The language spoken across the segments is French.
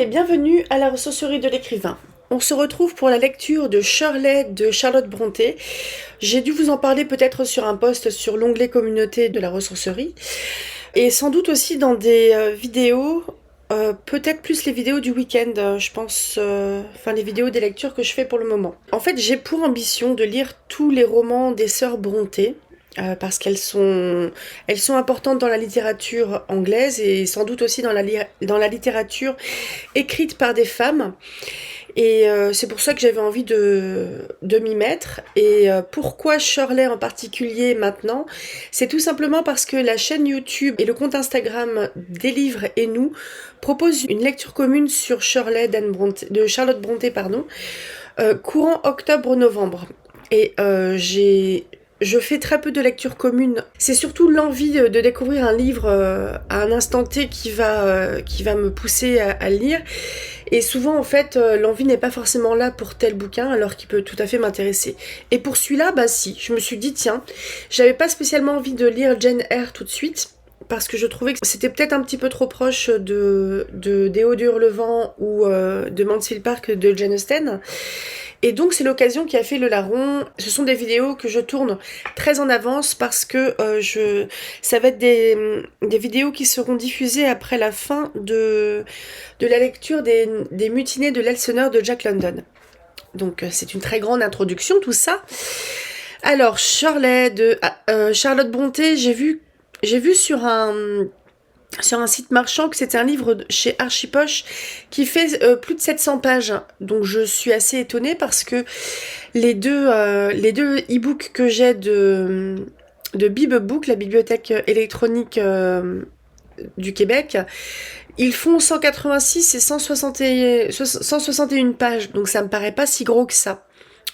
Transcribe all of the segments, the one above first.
bienvenue à la ressourcerie de l'écrivain. On se retrouve pour la lecture de Shirley de Charlotte Brontë. J'ai dû vous en parler peut-être sur un post sur l'onglet communauté de la ressourcerie et sans doute aussi dans des vidéos, peut-être plus les vidéos du week-end, je pense, enfin les vidéos des lectures que je fais pour le moment. En fait, j'ai pour ambition de lire tous les romans des sœurs Brontë. Parce qu'elles sont importantes dans la littérature anglaise et sans doute aussi dans la littérature écrite par des femmes. Et c'est pour ça que j'avais envie de m'y mettre. Et pourquoi Shirley en particulier maintenant? C'est tout simplement parce que la chaîne YouTube et le compte Instagram des livres et nous proposent une lecture commune sur Shirley de Charlotte Brontë, courant octobre-novembre. Et je fais très peu de lectures communes. C'est surtout l'envie de découvrir un livre à un instant T qui va me pousser à le lire. Et souvent, en fait, l'envie n'est pas forcément là pour tel bouquin, alors qu'il peut tout à fait m'intéresser. Et pour celui-là, bah si, je me suis dit, tiens, j'avais pas spécialement envie de lire Jane Eyre tout de suite, parce que je trouvais que c'était peut-être un petit peu trop proche de Des Hauts du Hurlevent ou de Mansfield Park de Jane Austen. Et donc c'est l'occasion qui a fait le larron. Ce sont des vidéos que je tourne très en avance parce que ça va être des vidéos qui seront diffusées après la fin de la lecture des Mutinées de l'Elseneur de Jack London. Donc c'est une très grande introduction tout ça. Alors Shirley de Charlotte Brontë, j'ai vu sur un site marchand que c'était un livre chez Archipoche qui fait plus de 700 pages. Donc je suis assez étonnée parce que les deux e-books que j'ai de BibBook, la bibliothèque électronique du Québec, ils font 186 et 161 pages. Donc ça me paraît pas si gros que ça.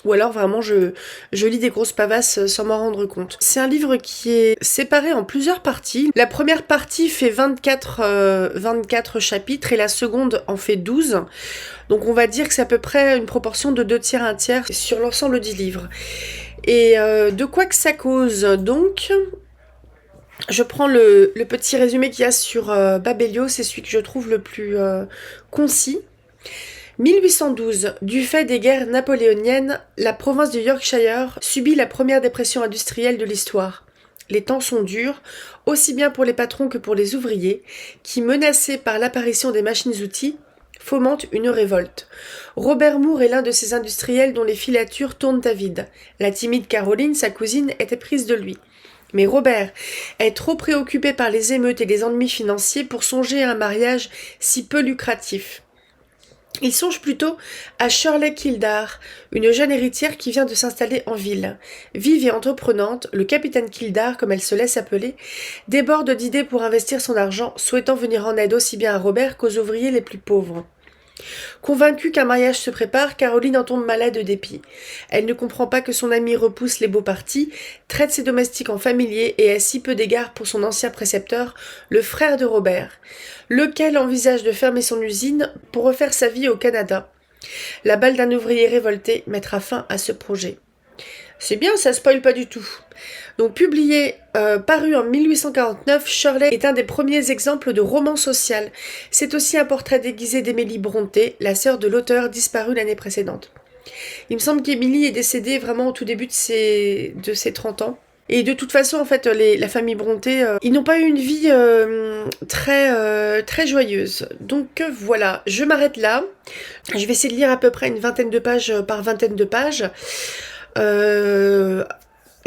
Ou alors vraiment je lis des grosses pavasses sans m'en rendre compte. C'est un livre qui est séparé en plusieurs parties. La première partie fait 24 chapitres et la seconde en fait 12. Donc on va dire que c'est à peu près une proportion de 2 tiers, 1 tiers sur l'ensemble du livre. Et de quoi que ça cause donc, je prends le petit résumé qu'il y a sur Babelio, c'est celui que je trouve le plus concis. 1812. Du fait des guerres napoléoniennes, la province du Yorkshire subit la première dépression industrielle de l'histoire. Les temps sont durs, aussi bien pour les patrons que pour les ouvriers, qui, menacés par l'apparition des machines-outils, fomentent une révolte. Robert Moore est l'un de ces industriels dont les filatures tournent à vide. La timide Caroline, sa cousine, était prise de lui. Mais Robert est trop préoccupé par les émeutes et les ennuis financiers pour songer à un mariage si peu lucratif. Il songe plutôt à Shirley Kildare, une jeune héritière qui vient de s'installer en ville. Vive et entreprenante, le capitaine Kildare, comme elle se laisse appeler, déborde d'idées pour investir son argent, souhaitant venir en aide aussi bien à Robert qu'aux ouvriers les plus pauvres. Convaincue qu'un mariage se prépare, Caroline en tombe malade de dépit. Elle ne comprend pas que son amie repousse les beaux partis, traite ses domestiques en familiers et a si peu d'égard pour son ancien précepteur, le frère de Robert, lequel envisage de fermer son usine pour refaire sa vie au Canada. La balle d'un ouvrier révolté mettra fin à ce projet. C'est bien, ça spoil pas du tout. Donc paru en 1849, Shirley est un des premiers exemples de roman social. C'est aussi un portrait déguisé d'Émilie Brontë, la sœur de l'auteur disparue l'année précédente. Il me semble qu'Émilie est décédée vraiment au tout début de ses 30 ans. Et de toute façon, en fait, la famille Brontë, ils n'ont pas eu une vie très joyeuse. Donc voilà, je m'arrête là. Je vais essayer de lire à peu près une vingtaine de pages par vingtaine de pages.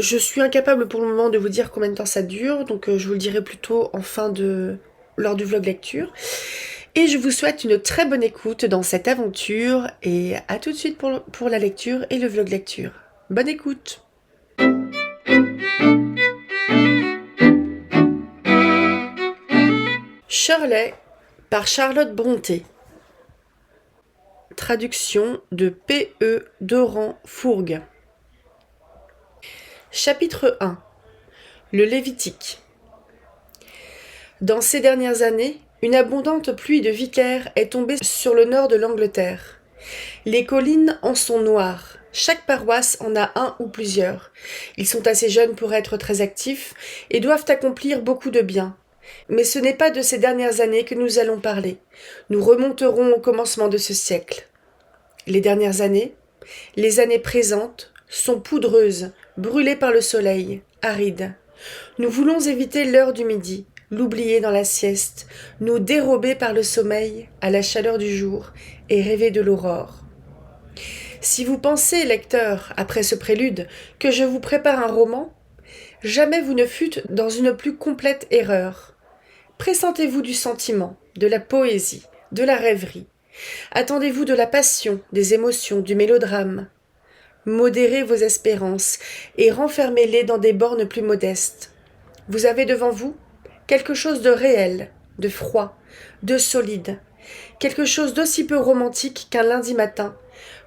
Je suis incapable pour le moment de vous dire combien de temps ça dure, donc je vous le dirai plutôt lors du vlog lecture. Et je vous souhaite une très bonne écoute dans cette aventure et à tout de suite pour la lecture et le vlog lecture. Bonne écoute! Shirley par Charlotte Brontë. Traduction de P.E. Doran-Fourgue. Chapitre 1. Le Lévitique. Dans ces dernières années, une abondante pluie de vicaires est tombée sur le nord de l'Angleterre. Les collines en sont noires. Chaque paroisse en a un ou plusieurs. Ils sont assez jeunes pour être très actifs et doivent accomplir beaucoup de bien. Mais ce n'est pas de ces dernières années que nous allons parler. Nous remonterons au commencement de ce siècle. Les dernières années, les années présentes, sont poudreuses, brûlées par le soleil, arides. Nous voulons éviter l'heure du midi, l'oublier dans la sieste, nous dérober par le sommeil à la chaleur du jour et rêver de l'aurore. Si vous pensez, lecteur, après ce prélude, que je vous prépare un roman, jamais vous ne fûtes dans une plus complète erreur. Pressentez-vous du sentiment, de la poésie, de la rêverie. Attendez-vous de la passion, des émotions, du mélodrame. Modérez vos espérances et renfermez-les dans des bornes plus modestes. Vous avez devant vous quelque chose de réel, de froid, de solide, quelque chose d'aussi peu romantique qu'un lundi matin,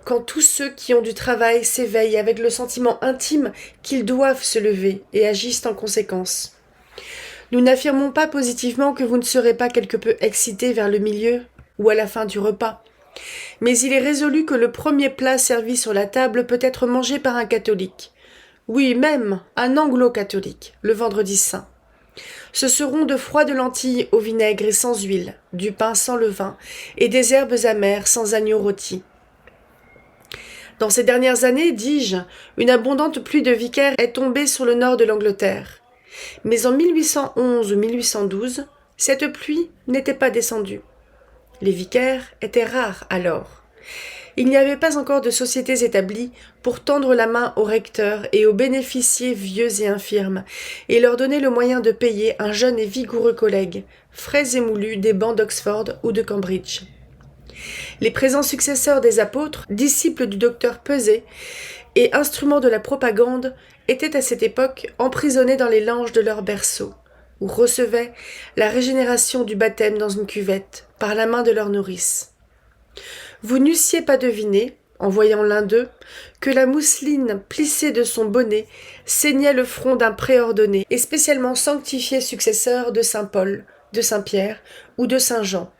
quand tous ceux qui ont du travail s'éveillent avec le sentiment intime qu'ils doivent se lever et agissent en conséquence. Nous n'affirmons pas positivement que vous ne serez pas quelque peu excité vers le milieu ou à la fin du repas, mais il est résolu que le premier plat servi sur la table peut être mangé par un catholique, oui, même un anglo-catholique, le vendredi saint. Ce seront de froides lentilles au vinaigre et sans huile, du pain sans levain et des herbes amères sans agneau rôti. Dans ces dernières années, dis-je, une abondante pluie de vicaires est tombée sur le nord de l'Angleterre. Mais en 1811 ou 1812, cette pluie n'était pas descendue. Les vicaires étaient rares alors. Il n'y avait pas encore de sociétés établies pour tendre la main aux recteurs et aux bénéficiaires vieux et infirmes, et leur donner le moyen de payer un jeune et vigoureux collègue, frais et moulu des bancs d'Oxford ou de Cambridge. Les présents successeurs des apôtres, disciples du docteur Pesé et instruments de la propagande, étaient à cette époque emprisonnés dans les langes de leur berceau, ou recevaient la régénération du baptême dans une cuvette, par la main de leur nourrice. Vous n'eussiez pas deviné, en voyant l'un d'eux, que la mousseline plissée de son bonnet ceignait le front d'un préordonné et spécialement sanctifié successeur de saint Paul, de saint Pierre ou de saint Jean.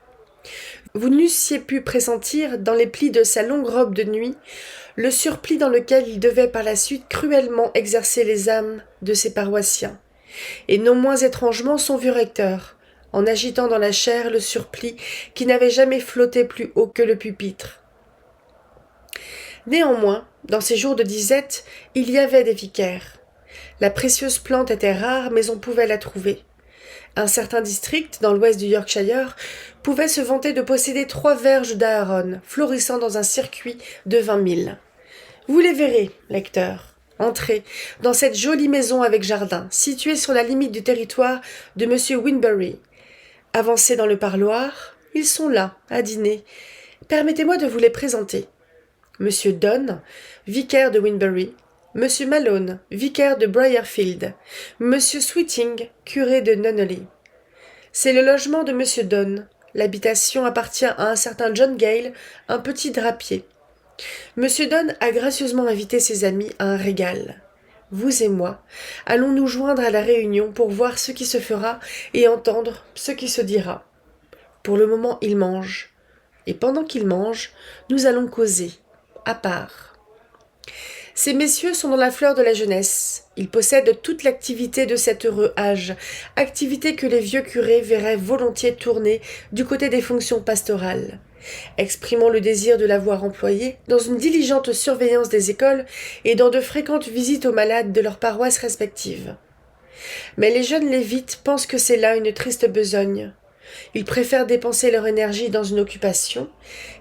Vous n'eussiez pu pressentir, dans les plis de sa longue robe de nuit, le surplis dans lequel il devait par la suite cruellement exercer les âmes de ses paroissiens, et non moins étrangement son vieux recteur, en agitant dans la chair le surplis qui n'avait jamais flotté plus haut que le pupitre. Néanmoins, dans ces jours de disette, il y avait des vicaires. La précieuse plante était rare, mais on pouvait la trouver. Un certain district, dans l'ouest du Yorkshire, pouvait se vanter de posséder 3 verges d'Aaron, florissant dans un circuit de 20 milles. Vous les verrez, lecteurs. Entrez dans cette jolie maison avec jardin, située sur la limite du territoire de M. Winbury. Avancez dans le parloir, ils sont là, à dîner. Permettez-moi de vous les présenter. M. Donne, vicaire de Winbury, M. Malone, vicaire de Briarfield, M. Sweeting, curé de Nunneley. C'est le logement de M. Donne. L'habitation appartient à un certain John Gale, un petit drapier. M. Donne a gracieusement invité ses amis à un régal. Vous et moi allons nous joindre à la réunion pour voir ce qui se fera et entendre ce qui se dira. Pour le moment, il mange. Et pendant qu'il mange, nous allons causer, à part. Ces messieurs sont dans la fleur de la jeunesse. Ils possèdent toute l'activité de cet heureux âge, activité que les vieux curés verraient volontiers tourner du côté des fonctions pastorales, exprimant le désir de la voir employée dans une diligente surveillance des écoles et dans de fréquentes visites aux malades de leurs paroisses respectives. Mais les jeunes lévites pensent que c'est là une triste besogne. Ils préfèrent dépenser leur énergie dans une occupation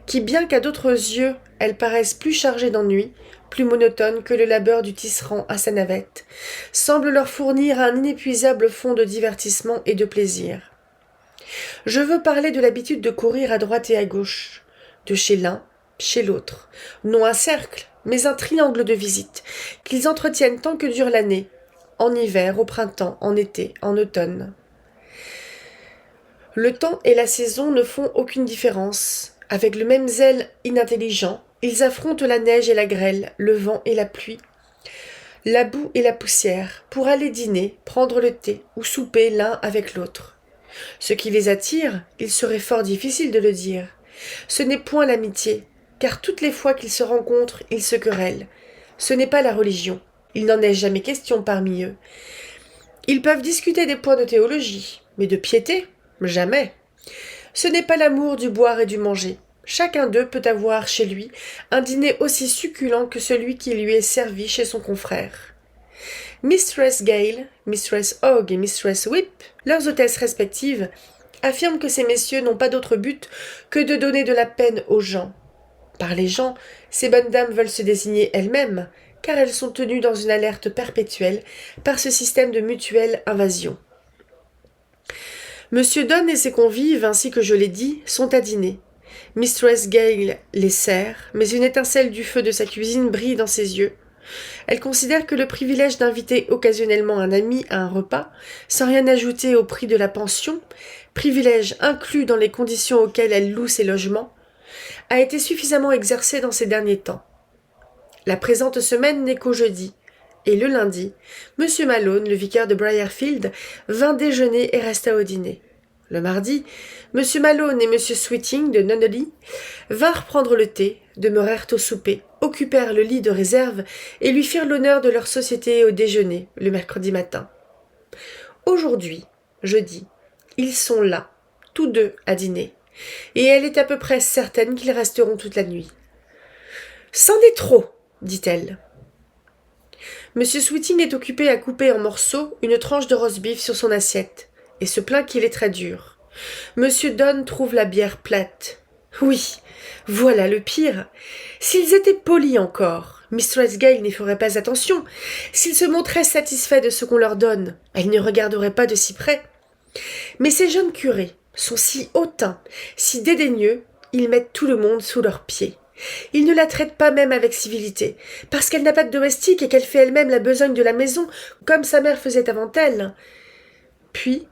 qui, bien qu'à d'autres yeux, elles paraissent plus chargées d'ennui, plus monotone que le labeur du tisserand à sa navette, semble leur fournir un inépuisable fond de divertissement et de plaisir. Je veux parler de l'habitude de courir à droite et à gauche, de chez l'un, chez l'autre, non un cercle, mais un triangle de visite, qu'ils entretiennent tant que dure l'année, en hiver, au printemps, en été, en automne. Le temps et la saison ne font aucune différence. Avec le même zèle inintelligent, ils affrontent la neige et la grêle, le vent et la pluie, la boue et la poussière, pour aller dîner, prendre le thé ou souper l'un avec l'autre. Ce qui les attire, il serait fort difficile de le dire. Ce n'est point l'amitié, car toutes les fois qu'ils se rencontrent, ils se querellent. Ce n'est pas la religion, il n'en est jamais question parmi eux. Ils peuvent discuter des points de théologie, Mais de piété, jamais. Ce n'est pas l'amour du boire et du manger. Chacun d'eux peut avoir chez lui un dîner aussi succulent que celui qui lui est servi chez son confrère. Mistress Gale, Mistress Hogg et Mistress Whip, leurs hôtesses respectives, affirment que ces messieurs n'ont pas d'autre but que de donner de la peine aux gens. Par les gens, ces bonnes dames veulent se désigner elles-mêmes, car elles sont tenues dans une alerte perpétuelle par ce système de mutuelle invasion. Monsieur Donne et ses convives, ainsi que je l'ai dit, sont à dîner. Mistress Gale les sert, mais une étincelle du feu de sa cuisine brille dans ses yeux. Elle considère que le privilège d'inviter occasionnellement un ami à un repas, sans rien ajouter au prix de la pension, privilège inclus dans les conditions auxquelles elle loue ses logements, a été suffisamment exercé dans ces derniers temps. La présente semaine n'est qu'au jeudi, et le lundi, M. Malone, le vicaire de Briarfield, vint déjeuner et resta au dîner. Le mardi, M. Malone et M. Sweeting de Nunneley vinrent prendre le thé, demeurèrent au souper, occupèrent le lit de réserve et lui firent l'honneur de leur société au déjeuner, le mercredi matin. Aujourd'hui, jeudi, ils sont là, tous deux à dîner, et elle est à peu près certaine qu'ils resteront toute la nuit. « C'en est trop !» dit-elle. M. Sweeting est occupé à couper en morceaux une tranche de roast-beef sur son assiette, et se plaint qu'il est très dur. M. Donne trouve la bière plate. Oui, voilà le pire. S'ils étaient polis encore, Mistress Gale n'y ferait pas attention. S'ils se montraient satisfaits de ce qu'on leur donne, elle ne regarderait pas de si près. Mais ces jeunes curés sont si hautains, si dédaigneux, ils mettent tout le monde sous leurs pieds. Ils ne la traitent pas même avec civilité, parce qu'elle n'a pas de domestique et qu'elle fait elle-même la besogne de la maison, comme sa mère faisait avant elle. Puis,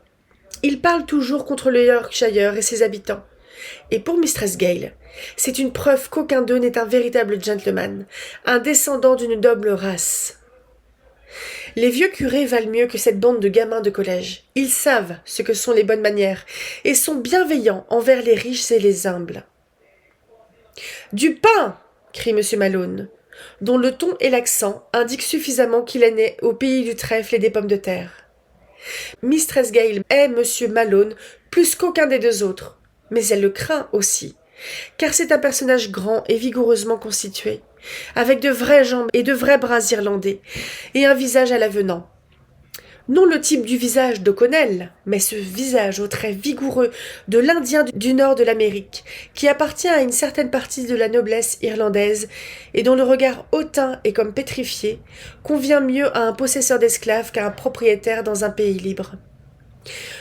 ils parlent toujours contre le Yorkshire et ses habitants. Et pour Mistress Gale, c'est une preuve qu'aucun d'eux n'est un véritable gentleman, un descendant d'une noble race. Les vieux curés valent mieux que cette bande de gamins de collège. Ils savent ce que sont les bonnes manières et sont bienveillants envers les riches et les humbles. « Du pain !» crie M. Malone, dont le ton et l'accent indiquent suffisamment qu'il est né au pays du trèfle et des pommes de terre. Mistress Gale hait M. Malone plus qu'aucun des deux autres, mais elle le craint aussi, car c'est un personnage grand et vigoureusement constitué, avec de vraies jambes et de vrais bras irlandais, et un visage à l'avenant. Non le type du visage d'O'Connell, mais ce visage aux traits vigoureux de l'Indien du nord de l'Amérique, qui appartient à une certaine partie de la noblesse irlandaise et dont le regard hautain et comme pétrifié convient mieux à un possesseur d'esclaves qu'à un propriétaire dans un pays libre.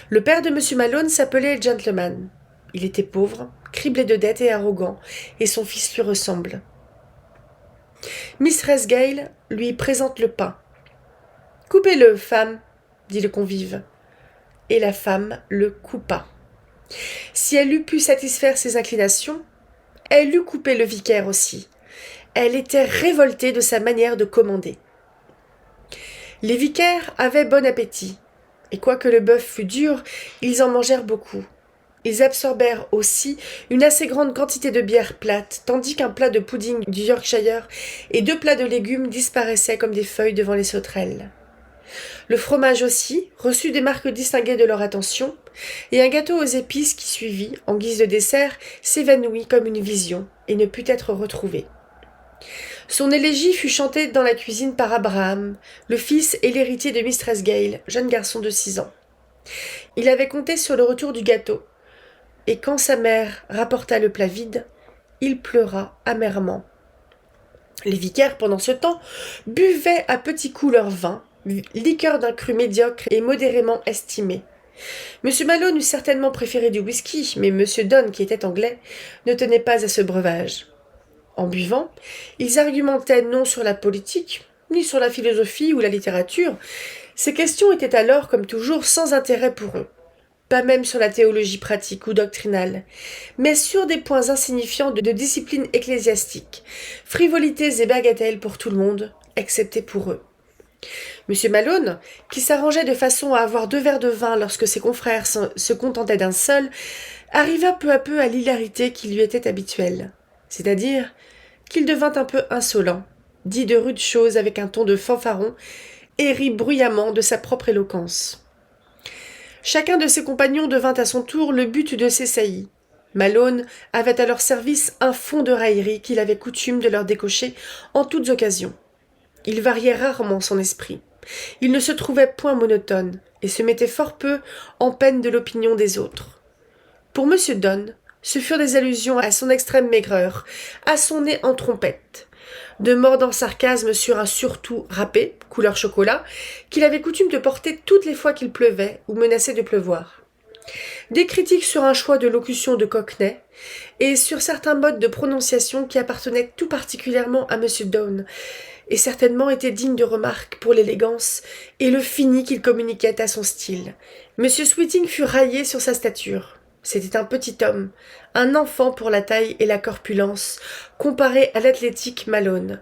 Le père de M. Malone s'appelait Gentleman. Il était pauvre, criblé de dettes et arrogant, et son fils lui ressemble. Mistress Gale lui présente le pain. « Coupez-le, femme !» dit le convive. Et la femme le coupa. Si elle eût pu satisfaire ses inclinations, elle eût coupé le vicaire aussi. Elle était révoltée de sa manière de commander. Les vicaires avaient bon appétit, et quoique le bœuf fût dur, ils en mangèrent beaucoup. Ils absorbèrent aussi une assez grande quantité de bière plate, tandis qu'un plat de pudding du Yorkshire et 2 plats de légumes disparaissaient comme des feuilles devant les sauterelles. Le fromage aussi reçut des marques distinguées de leur attention, et un gâteau aux épices qui suivit, en guise de dessert, s'évanouit comme une vision, et ne put être retrouvé. Son élégie fut chantée dans la cuisine par Abraham, le fils et l'héritier de Mistress Gale, jeune garçon de 6 ans. Il avait compté sur le retour du gâteau, et quand sa mère rapporta le plat vide, il pleura amèrement. Les vicaires, pendant ce temps, buvaient à petits coups leur vin, liqueur d'un cru médiocre et modérément estimé. M. Malone eût certainement préféré du whisky, mais M. Donne, qui était anglais, ne tenait pas à ce breuvage. En buvant, ils argumentaient non sur la politique, ni sur la philosophie ou la littérature. Ces questions étaient alors, comme toujours, sans intérêt pour eux. Pas même sur la théologie pratique ou doctrinale, mais sur des points insignifiants de discipline ecclésiastique, frivolités et bagatelles pour tout le monde, excepté pour eux. M. Malone, qui s'arrangeait de façon à avoir 2 verres de vin lorsque ses confrères se contentaient d'un seul, arriva peu à peu à l'hilarité qui lui était habituelle, c'est-à-dire qu'il devint un peu insolent, dit de rudes choses avec un ton de fanfaron, et rit bruyamment de sa propre éloquence. Chacun de ses compagnons devint à son tour le but de ses saillies. Malone avait à leur service un fond de raillerie qu'il avait coutume de leur décocher en toutes occasions. Il variait rarement son esprit. Il ne se trouvait point monotone, et se mettait fort peu en peine de l'opinion des autres. Pour M. Donne, ce furent des allusions à son extrême maigreur, à son nez en trompette, de mordants sarcasmes sur un surtout râpé, couleur chocolat, qu'il avait coutume de porter toutes les fois qu'il pleuvait ou menaçait de pleuvoir. Des critiques sur un choix de locution de Cockney, et sur certains modes de prononciation qui appartenaient tout particulièrement à M. Donne, et certainement étaient dignes de remarque pour l'élégance et le fini qu'il communiquait à son style. M. Sweeting fut raillé sur sa stature. C'était un petit homme, un enfant pour la taille et la corpulence, comparé à l'athlétique Malone.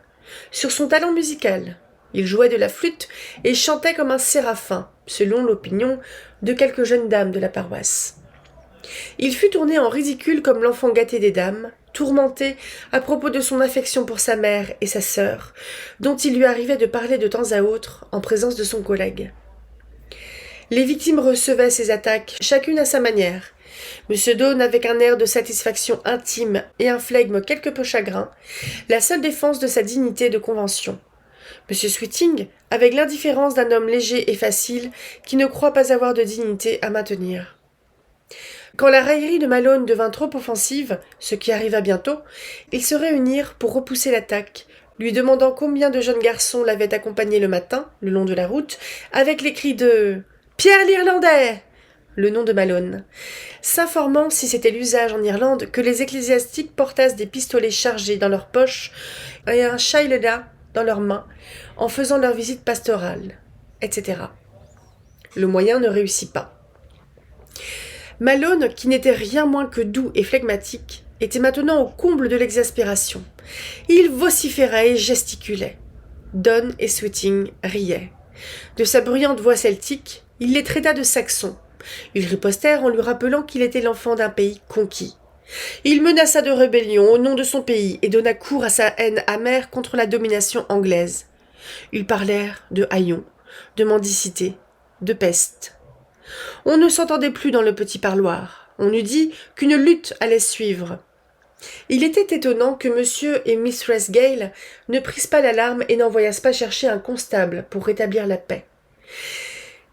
Sur son talent musical, il jouait de la flûte et chantait comme un séraphin, selon l'opinion de quelques jeunes dames de la paroisse. Il fut tourné en ridicule comme l'enfant gâté des dames, tourmenté à propos de son affection pour sa mère et sa sœur, dont il lui arrivait de parler de temps à autre en présence de son collègue. Les victimes recevaient ces attaques, chacune à sa manière. M. Donne, avec un air de satisfaction intime et un flegme quelque peu chagrin, la seule défense de sa dignité de convention. M. Sweeting, avec l'indifférence d'un homme léger et facile qui ne croit pas avoir de dignité à maintenir. Quand la raillerie de Malone devint trop offensive, ce qui arriva bientôt, ils se réunirent pour repousser l'attaque, lui demandant combien de jeunes garçons l'avaient accompagné le matin, le long de la route, avec les cris de « Pierre l'Irlandais !» le nom de Malone, s'informant, si c'était l'usage en Irlande, que les ecclésiastiques portassent des pistolets chargés dans leurs poches et un shaileda dans leurs mains, en faisant leur visite pastorale, etc. Le moyen ne réussit pas. Malone, qui n'était rien moins que doux et flegmatique, était maintenant au comble de l'exaspération. Il vociférait et gesticulait. Donne et Sweeting riaient. De sa bruyante voix celtique, il les traita de saxons. Ils ripostèrent en lui rappelant qu'il était l'enfant d'un pays conquis. Il menaça de rébellion au nom de son pays et donna cours à sa haine amère contre la domination anglaise. Ils parlèrent de haillons, de mendicité, de peste. On ne s'entendait plus dans le petit parloir. On eût dit qu'une lutte allait suivre. Il était étonnant que M. et Mistress Gale ne prissent pas l'alarme et n'envoyassent pas chercher un constable pour rétablir la paix.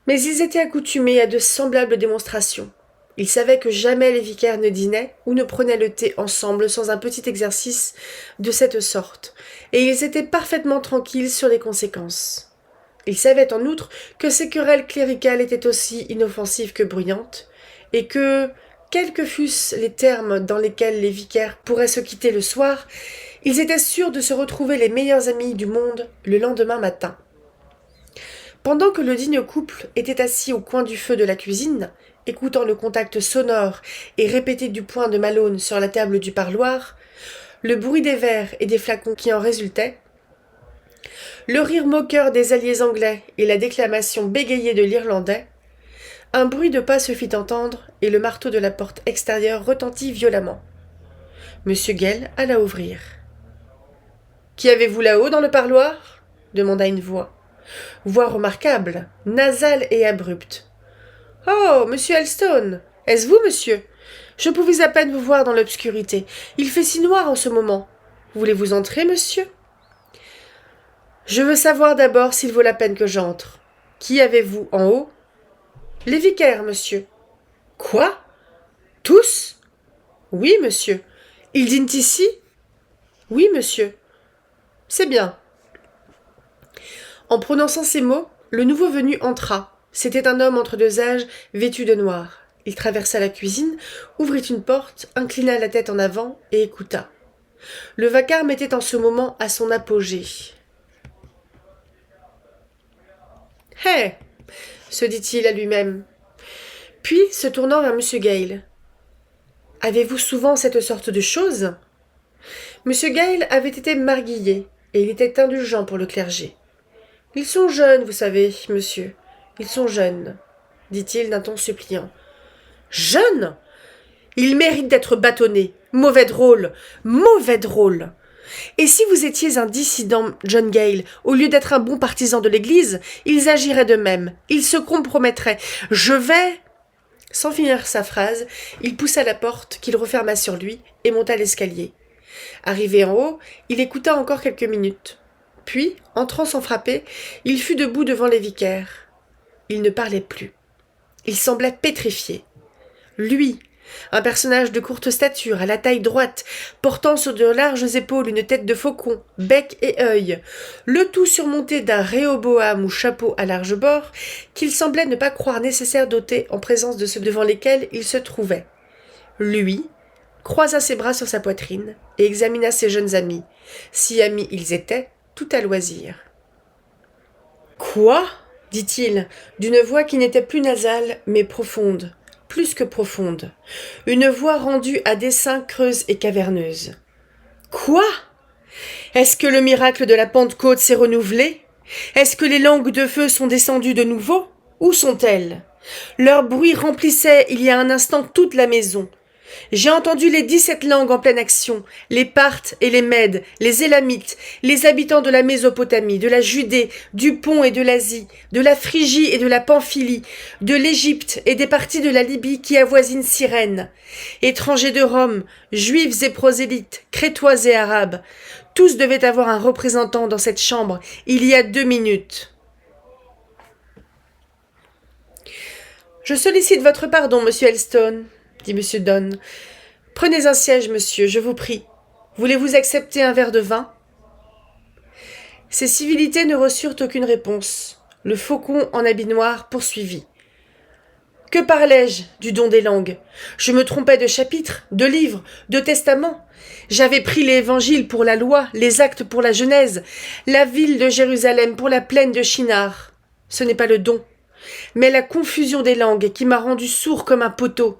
Mais ils étaient accoutumés à de semblables démonstrations. Ils savaient que jamais les vicaires ne dînaient ou ne prenaient le thé ensemble sans un petit exercice de cette sorte, et ils étaient parfaitement tranquilles sur les conséquences. Ils savaient en outre que ces querelles cléricales étaient aussi inoffensives que bruyantes, et que, quels que fussent les termes dans lesquels les vicaires pourraient se quitter le soir, ils étaient sûrs de se retrouver les meilleurs amis du monde le lendemain matin. Pendant que le digne couple était assis au coin du feu de la cuisine, écoutant le contact sonore et répété du poing de Malone sur la table du parloir, le bruit des verres et des flacons qui en résultaient, le rire moqueur des alliés anglais et la déclamation bégayée de l'Irlandais, un bruit de pas se fit entendre et le marteau de la porte extérieure retentit violemment. M. Gale alla ouvrir. « Qui avez-vous là-haut dans le parloir » demanda une voix. Voix remarquable, nasale et abrupte. « Oh, monsieur Elstone, est-ce vous, monsieur ? Je pouvais à peine vous voir dans l'obscurité. Il fait si noir en ce moment. Voulez-vous entrer, monsieur ? Je veux savoir d'abord s'il vaut la peine que j'entre. Qui avez-vous en haut ? Les vicaires, monsieur. Quoi ? Tous ? Oui, monsieur. Ils dînent ici ? Oui, monsieur. C'est bien. En prononçant ces mots, le nouveau venu entra. C'était un homme entre deux âges, vêtu de noir. Il traversa la cuisine, ouvrit une porte, inclina la tête en avant et écouta. Le vacarme était en ce moment à son apogée. « Hé !» se dit-il à lui-même. Puis, se tournant vers M. Gale. « Avez-vous souvent cette sorte de choses ?» M. Gale avait été marguillé, et il était indulgent pour le clergé. « Ils sont jeunes, vous savez, monsieur. Ils sont jeunes, » dit-il d'un ton suppliant. « Jeunes ? Ils méritent d'être bâtonnés. Mauvais drôle, mauvais drôle. Et si vous étiez un dissident, John Gale, au lieu d'être un bon partisan de l'Église, ils agiraient de même, ils se compromettraient. Je vais... » Sans finir sa phrase, il poussa la porte qu'il referma sur lui et monta l'escalier. Arrivé en haut, il écouta encore quelques minutes. Puis, entrant sans frapper, il fut debout devant les vicaires. Il ne parlait plus. Il semblait pétrifié. Lui, un personnage de courte stature, à la taille droite, portant sur de larges épaules une tête de faucon, bec et œil, le tout surmonté d'un réhoboam ou chapeau à large bord, qu'il semblait ne pas croire nécessaire d'ôter en présence de ceux devant lesquels il se trouvait. Lui croisa ses bras sur sa poitrine et examina ses jeunes amis, si amis ils étaient, tout à loisir. « Quoi ?» dit-il, d'une voix qui n'était plus nasale, mais profonde. Plus que profonde, une voix rendue à dessein creuse et caverneuse. « Quoi ? Est-ce que le miracle de la Pentecôte s'est renouvelé ? Est-ce que les langues de feu sont descendues de nouveau ? Où sont-elles ? Leur bruit remplissait il y a un instant toute la maison. J'ai entendu les 17 langues en pleine action, les Parthes et les Mèdes, les Élamites, les habitants de la Mésopotamie, de la Judée, du Pont et de l'Asie, de la Phrygie et de la Pamphylie, de l'Égypte et des parties de la Libye qui avoisinent Cyrène. Étrangers de Rome, juifs et prosélytes, crétois et arabes, tous devaient avoir un représentant dans cette chambre il y a 2 minutes. « Je sollicite votre pardon, monsieur Elstone, » dit M. Donne. « Prenez un siège, monsieur, je vous prie. Voulez-vous accepter un verre de vin ?» Ces civilités ne reçurent aucune réponse. Le faucon en habit noir poursuivit. « Que parlais-je du don des langues ? Je me trompais de chapitre, de livre, de testament. J'avais pris l'évangile pour la loi, les actes pour la Genèse, la ville de Jérusalem pour la plaine de Shinar. Ce n'est pas le don, mais la confusion des langues qui m'a rendu sourd comme un poteau.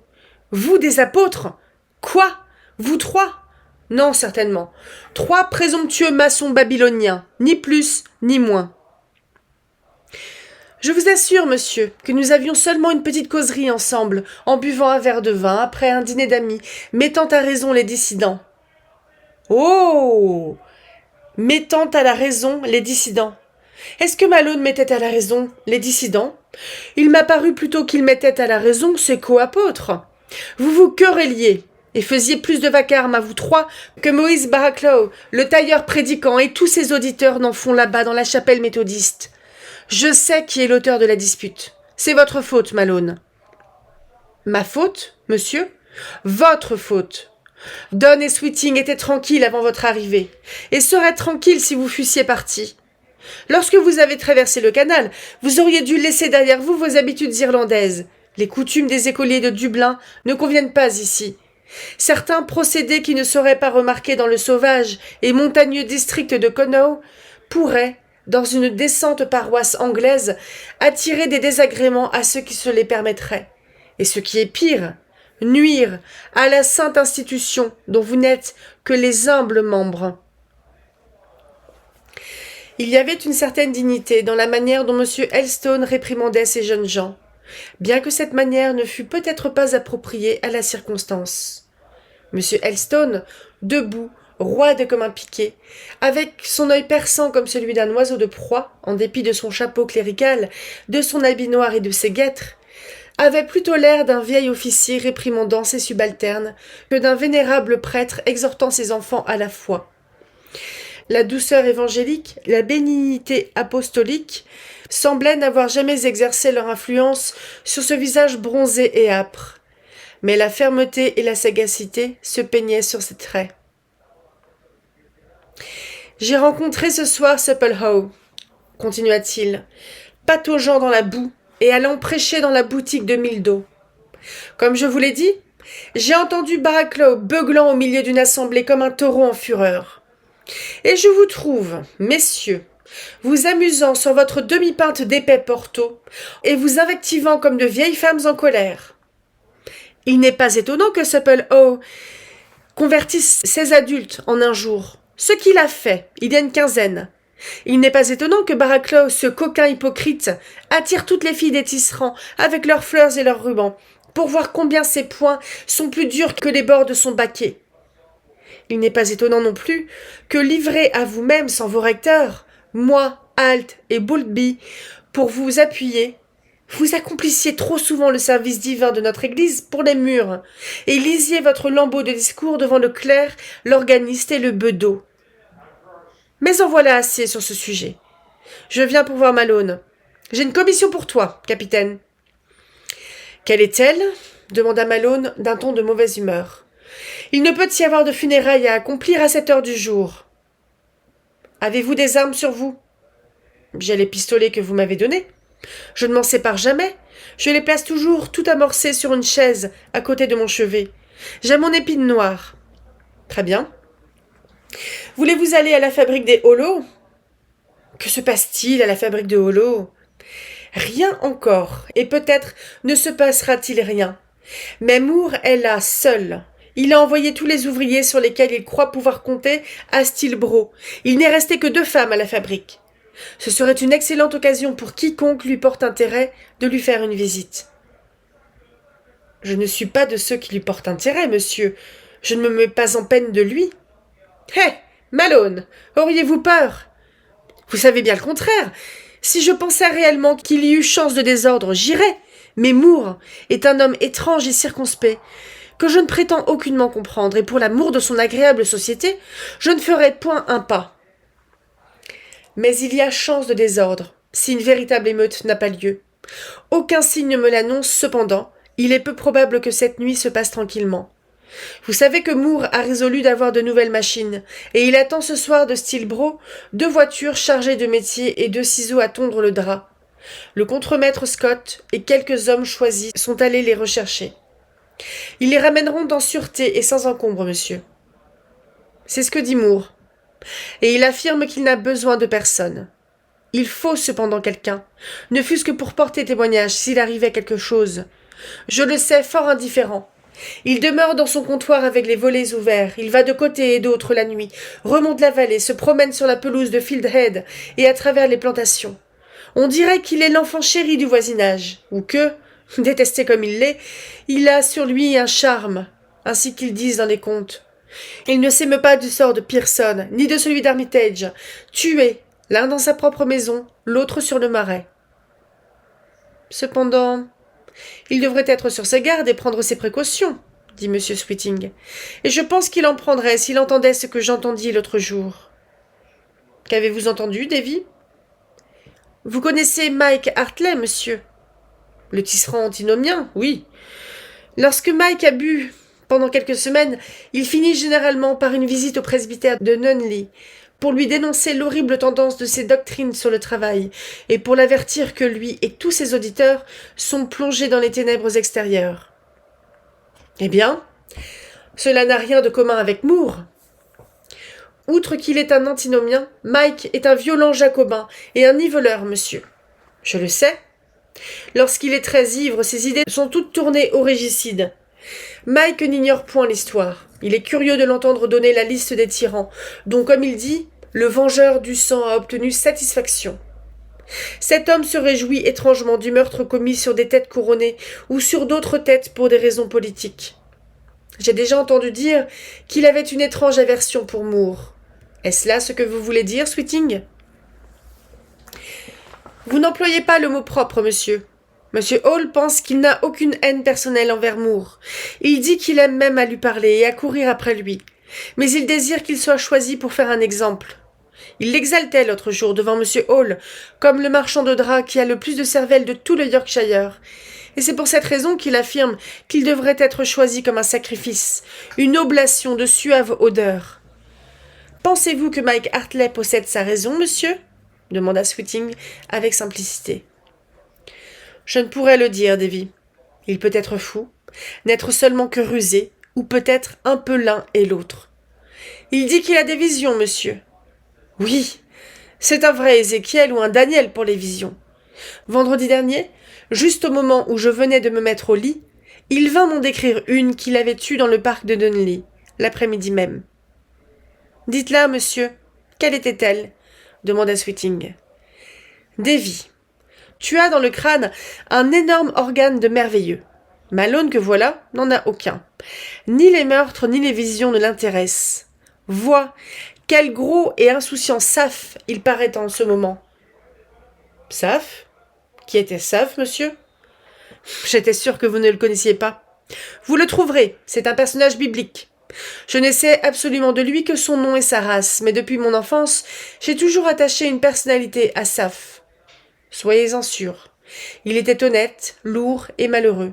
Vous des apôtres ? Quoi ? Vous 3 ? Non, certainement. 3 présomptueux maçons babyloniens, ni plus, ni moins. Je vous assure, monsieur, que nous avions seulement une petite causerie ensemble, en buvant un verre de vin après un dîner d'amis, mettant à raison les dissidents. Oh ! Mettant à la raison les dissidents. Est-ce que Malone mettait à la raison les dissidents ? Il m'a paru plutôt qu'il mettait à la raison ses co-apôtres. Vous vous querelliez et faisiez plus de vacarme à vous 3 que Moïse Baraclough, le tailleur prédicant, et tous ses auditeurs n'en font là-bas dans la chapelle méthodiste. Je sais qui est l'auteur de la dispute. C'est votre faute, Malone. Ma faute, monsieur ? Votre faute. Donne et Sweeting étaient tranquilles avant votre arrivée, et seraient tranquilles si vous fussiez partis. Lorsque vous avez traversé le canal, vous auriez dû laisser derrière vous vos habitudes irlandaises. Les coutumes des écoliers de Dublin ne conviennent pas ici. Certains procédés qui ne seraient pas remarqués dans le sauvage et montagneux district de Connaught pourraient, dans une décente paroisse anglaise, attirer des désagréments à ceux qui se les permettraient. Et ce qui est pire, nuire à la sainte institution dont vous n'êtes que les humbles membres. Il y avait une certaine dignité dans la manière dont M. Elstone réprimandait ces jeunes gens, bien que cette manière ne fût peut-être pas appropriée à la circonstance. M. Elstone, debout, roide comme un piquet, avec son œil perçant comme celui d'un oiseau de proie, en dépit de son chapeau clérical, de son habit noir et de ses guêtres, avait plutôt l'air d'un vieil officier réprimandant ses subalternes que d'un vénérable prêtre exhortant ses enfants à la foi. La douceur évangélique, la bénignité apostolique semblaient n'avoir jamais exercé leur influence sur ce visage bronzé et âpre, mais la fermeté et la sagacité se peignaient sur ses traits. « J'ai rencontré ce soir Supplehoe, continua-t-il, pataugeant dans la boue et allant prêcher dans la boutique de Mildo. Comme je vous l'ai dit, j'ai entendu Baraclough beuglant au milieu d'une assemblée comme un taureau en fureur. Et je vous trouve, messieurs, vous amusant sur votre demi-pinte d'épais Porto et vous invectivant comme de vieilles femmes en colère. Il n'est pas étonnant que Supplehoe convertisse 16 adultes en un jour, ce qu'il a fait il y a une quinzaine. Il n'est pas étonnant que Baraclough, ce coquin hypocrite, attire toutes les filles des tisserands avec leurs fleurs et leurs rubans, pour voir combien ses poings sont plus durs que les bords de son baquet. Il n'est pas étonnant non plus que, livré à vous-même sans vos recteurs, moi, Alt et Boultby, pour vous appuyer, Vous accomplissiez trop souvent le service divin de notre Église pour les murs, et lisiez votre lambeau de discours devant le clerc, l'organiste et le bedeau. Mais en voilà assez sur ce sujet. Je viens pour voir Malone. J'ai une commission pour toi, capitaine. Quelle est-elle ? Demanda Malone d'un ton de mauvaise humeur. Il ne peut y avoir de funérailles à accomplir à cette heure du jour. Avez-vous des armes sur vous ? J'ai les pistolets que vous m'avez donnés. Je ne m'en sépare jamais. Je les place toujours tout amorcés sur une chaise à côté de mon chevet. J'ai mon épine noire. Très bien. Voulez-vous aller à la fabrique des Hollows ? Que se passe-t-il à la fabrique de Hollows ? Rien encore, et peut-être ne se passera-t-il rien. Mais Moore est là, seul. Il a envoyé tous les ouvriers sur lesquels il croit pouvoir compter à Stilbro. Il n'est resté que 2 femmes à la fabrique. Ce serait une excellente occasion pour quiconque lui porte intérêt de lui faire une visite. Je ne suis pas de ceux qui lui portent intérêt, monsieur. Je ne me mets pas en peine de lui. Hé, Malone, auriez-vous peur ? Vous savez bien le contraire. Si je pensais réellement qu'il y eût chance de désordre, j'irais. Mais Moore est un homme étrange et circonspect, que je ne prétends aucunement comprendre, et pour l'amour de son agréable société, je ne ferai point un pas. Mais il y a chance de désordre, si une véritable émeute n'a pas lieu. Aucun signe ne me l'annonce, cependant, il est peu probable que cette nuit se passe tranquillement. Vous savez que Moore a résolu d'avoir de nouvelles machines, et il attend ce soir de Stilbro 2 voitures chargées de métier et 2 ciseaux à tondre le drap. Le contremaître Scott et quelques hommes choisis sont allés les rechercher. Ils les ramèneront dans sûreté et sans encombre, monsieur. C'est ce que dit Moore. Et il affirme qu'il n'a besoin de personne. Il faut cependant quelqu'un, ne fût-ce que pour porter témoignage s'il arrivait quelque chose. Je le sais, fort indifférent. Il demeure dans son comptoir avec les volets ouverts, il va de côté et d'autre la nuit, remonte la vallée, se promène sur la pelouse de Field Head et à travers les plantations. On dirait qu'il est l'enfant chéri du voisinage, ou que, détesté comme il l'est, il a sur lui un charme, ainsi qu'ils disent dans les contes. Il ne s'émeut pas du sort de Pearson, ni de celui d'Armitage, tués, l'un dans sa propre maison, l'autre sur le marais. Cependant, il devrait être sur ses gardes et prendre ses précautions, dit M. Sweeting, et je pense qu'il en prendrait s'il entendait ce que j'entendis l'autre jour. Qu'avez-vous entendu, Davy ? Vous connaissez Mike Hartley, monsieur ? Le tisserand antinomien, oui. Lorsque Mike a bu pendant quelques semaines, il finit généralement par une visite au presbytère de Nunneley pour lui dénoncer l'horrible tendance de ses doctrines sur le travail et pour l'avertir que lui et tous ses auditeurs sont plongés dans les ténèbres extérieures. Eh bien, cela n'a rien de commun avec Moore. Outre qu'il est un antinomien, Mike est un violent jacobin et un niveleur, monsieur. Je le sais. Lorsqu'il est très ivre, ses idées sont toutes tournées au régicide. Mike n'ignore point l'histoire. Il est curieux de l'entendre donner la liste des tyrans, dont, comme il dit, le vengeur du sang a obtenu satisfaction. Cet homme se réjouit étrangement du meurtre commis sur des têtes couronnées ou sur d'autres têtes pour des raisons politiques. J'ai déjà entendu dire qu'il avait une étrange aversion pour Moore. Est-ce là ce que vous voulez dire, Sweeting ? Vous n'employez pas le mot propre, monsieur. Monsieur Hall pense qu'il n'a aucune haine personnelle envers Moore. Il dit qu'il aime même à lui parler et à courir après lui. Mais il désire qu'il soit choisi pour faire un exemple. Il l'exaltait l'autre jour devant monsieur Hall, comme le marchand de draps qui a le plus de cervelle de tout le Yorkshire. Et c'est pour cette raison qu'il affirme qu'il devrait être choisi comme un sacrifice, une oblation de suave odeur. Pensez-vous que Mike Hartley possède sa raison, monsieur ? Demanda Sweeting avec simplicité. Je ne pourrais le dire, Davy. Il peut être fou, n'être seulement que rusé, ou peut-être un peu l'un et l'autre. Il dit qu'il a des visions, monsieur. Oui, c'est un vrai Ézéchiel ou un Daniel pour les visions. Vendredi dernier, juste au moment où je venais de me mettre au lit, il vint m'en décrire une qu'il avait eue dans le parc de Nunneley, l'après-midi même. « Dites-la, monsieur, quelle était-elle » demanda Sweeting. « Davy, tu as dans le crâne un énorme organe de merveilleux. Malone que voilà n'en a aucun. Ni les meurtres ni les visions ne l'intéressent. Vois, quel gros et insouciant Saph il paraît en ce moment. »« Saph ? Qui était Saf, monsieur? J'étais sûr que vous ne le connaissiez pas. Vous le trouverez, c'est un personnage biblique. Je ne sais absolument de lui que son nom et sa race, mais depuis mon enfance, j'ai toujours attaché une personnalité à Saf. Soyez-en sûrs. Il était honnête, lourd et malheureux.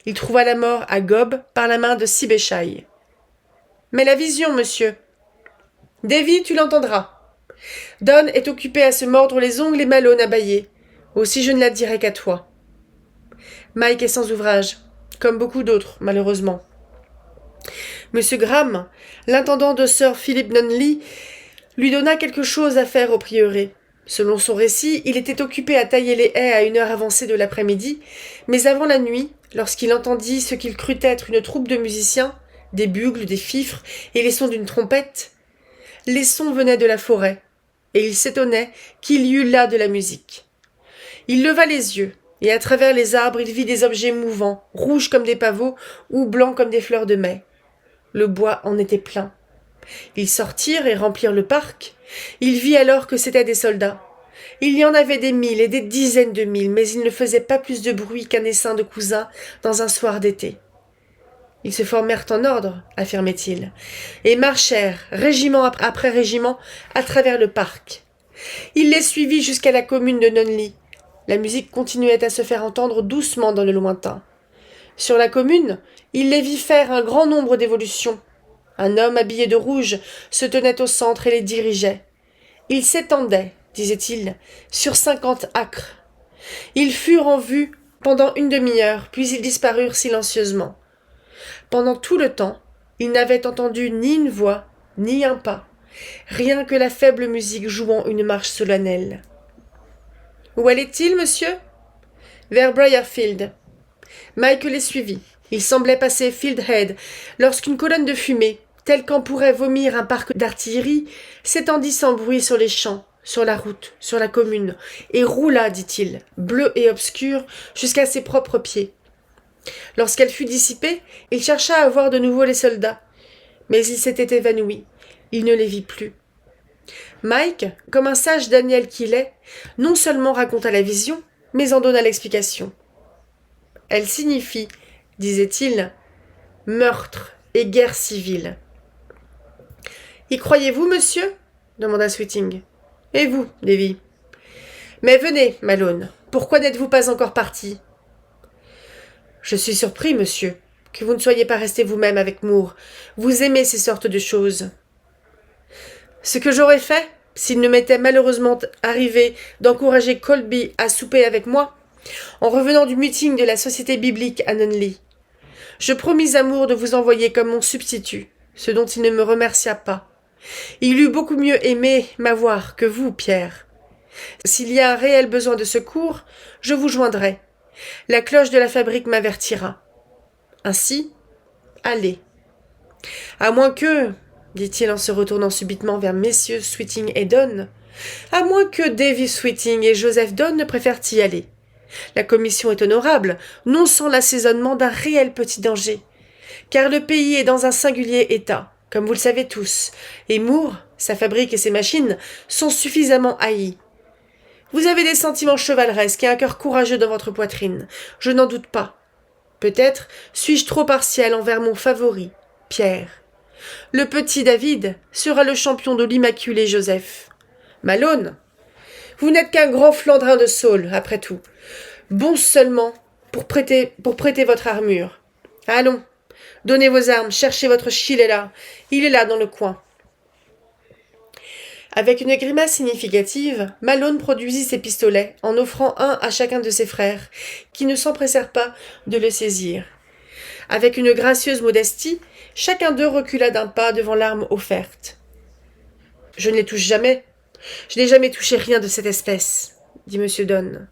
Il trouva la mort à Gob par la main de Sibéchaï. Mais la vision, monsieur. Davy, tu l'entendras. Don est occupé à se mordre les ongles et Malone à bâiller. Aussi je ne la dirai qu'à toi. Mike est sans ouvrage, comme beaucoup d'autres, malheureusement. Monsieur Graham, l'intendant de Sir Philip Nunley, lui donna quelque chose à faire au prieuré. Selon son récit, il était occupé à tailler les haies à une heure avancée de l'après-midi, mais avant la nuit, lorsqu'il entendit ce qu'il crut être une troupe de musiciens, des bugles, des fifres et les sons d'une trompette, les sons venaient de la forêt, et il s'étonnait qu'il y eût là de la musique. Il leva les yeux, et à travers les arbres il vit des objets mouvants, rouges comme des pavots ou blancs comme des fleurs de mai. Le bois en était plein. Ils sortirent et remplirent le parc. Il vit alors que c'étaient des soldats. Il y en avait des mille et des dizaines de mille, mais ils ne faisaient pas plus de bruit qu'un essaim de cousins dans un soir d'été. Ils se formèrent en ordre, affirmait-il, et marchèrent, régiment après régiment, à travers le parc. Il les suivit jusqu'à la commune de Nunley. La musique continuait à se faire entendre doucement dans le lointain. Sur la commune, il les vit faire un grand nombre d'évolutions. Un homme habillé de rouge se tenait au centre et les dirigeait. Ils s'étendaient, disait-il, sur 50 acres. Ils furent en vue pendant une demi-heure, puis ils disparurent silencieusement. Pendant tout le temps, il n'avait entendu ni une voix, ni un pas, rien que la faible musique jouant une marche solennelle. « Où allait-il, monsieur ?»« Vers Briarfield. » Mike les suivit. Il semblait passer Field Head lorsqu'une colonne de fumée, telle qu'en pourrait vomir un parc d'artillerie, s'étendit sans bruit sur les champs, sur la route, sur la commune, et roula, dit-il, bleu et obscur, jusqu'à ses propres pieds. Lorsqu'elle fut dissipée, il chercha à voir de nouveau les soldats, mais ils s'étaient évanouis. Il ne les vit plus. Mike, comme un sage Daniel qu'il est, non seulement raconta la vision, mais en donna l'explication. Elle signifie, disait-il, meurtre et guerre civile. Y croyez-vous, monsieur ? Demanda Sweeting. Et vous, Davy ? Mais venez, Malone, pourquoi n'êtes-vous pas encore parti ? Je suis surpris, monsieur, que vous ne soyez pas resté vous-même avec Moore. Vous aimez ces sortes de choses. Ce que j'aurais fait, s'il ne m'était malheureusement arrivé d'encourager Colby à souper avec moi, en revenant du meeting de la Société biblique à Nunley. Je promis à Moore de vous envoyer comme mon substitut, ce dont il ne me remercia pas. Il eût beaucoup mieux aimé m'avoir que vous, Pierre. S'il y a un réel besoin de secours, je vous joindrai. La cloche de la fabrique m'avertira. Ainsi, allez. À moins que, dit-il en se retournant subitement vers messieurs Sweeting et Donne, à moins que Davy Sweeting et Joseph Donne ne préfèrent y aller. La commission est honorable, non sans l'assaisonnement d'un réel petit danger, car le pays est dans un singulier état, comme vous le savez tous, et Moore, sa fabrique et ses machines sont suffisamment haïs. Vous avez des sentiments chevaleresques et un cœur courageux dans votre poitrine, je n'en doute pas. Peut-être suis-je trop partial envers mon favori, Pierre. Le petit David sera le champion de l'immaculé Joseph. Malone, vous n'êtes qu'un grand Flandrin de Saule, après tout. Bon seulement pour prêter votre armure. Allons, donnez vos armes, cherchez votre Chilela. Il est là dans le coin. Avec une grimace significative, Malone produisit ses pistolets, en offrant un à chacun de ses frères, qui ne s'empressèrent pas de le saisir. Avec une gracieuse modestie, chacun d'eux recula d'un pas devant l'arme offerte. « Je ne les touche jamais. Je n'ai jamais touché rien de cette espèce, » dit M. Donne.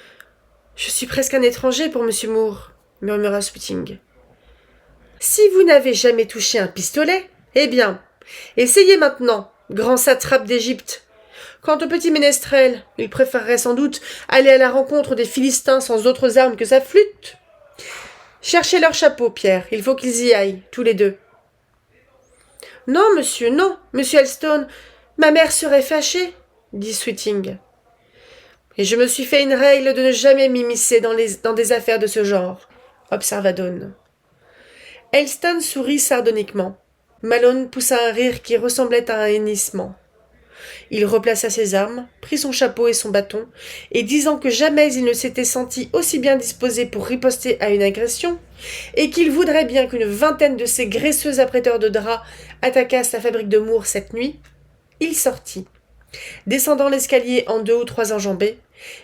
« Je suis presque un étranger pour M. Moore, » murmura Sweeting. « Si vous n'avez jamais touché un pistolet, eh bien, essayez maintenant, grand satrape d'Égypte. Quant au petit ménestrel, il préférerait sans doute aller à la rencontre des Philistins sans autres armes que sa flûte. Cherchez leur chapeau, Pierre, il faut qu'ils y aillent, tous les deux. »« Non, monsieur, non, monsieur Elstone, ma mère serait fâchée, » dit Sweeting. Et je me suis fait une règle de ne jamais m'immiscer dans des affaires de ce genre, observa Dawn. Elston sourit sardoniquement. Malone poussa un rire qui ressemblait à un hennissement. Il replaça ses armes, prit son chapeau et son bâton, et disant que jamais il ne s'était senti aussi bien disposé pour riposter à une agression, et qu'il voudrait bien qu'une vingtaine de ces graisseux apprêteurs de draps attaquassent la fabrique de Moore cette nuit, il sortit, descendant l'escalier en 2 ou 3 enjambées,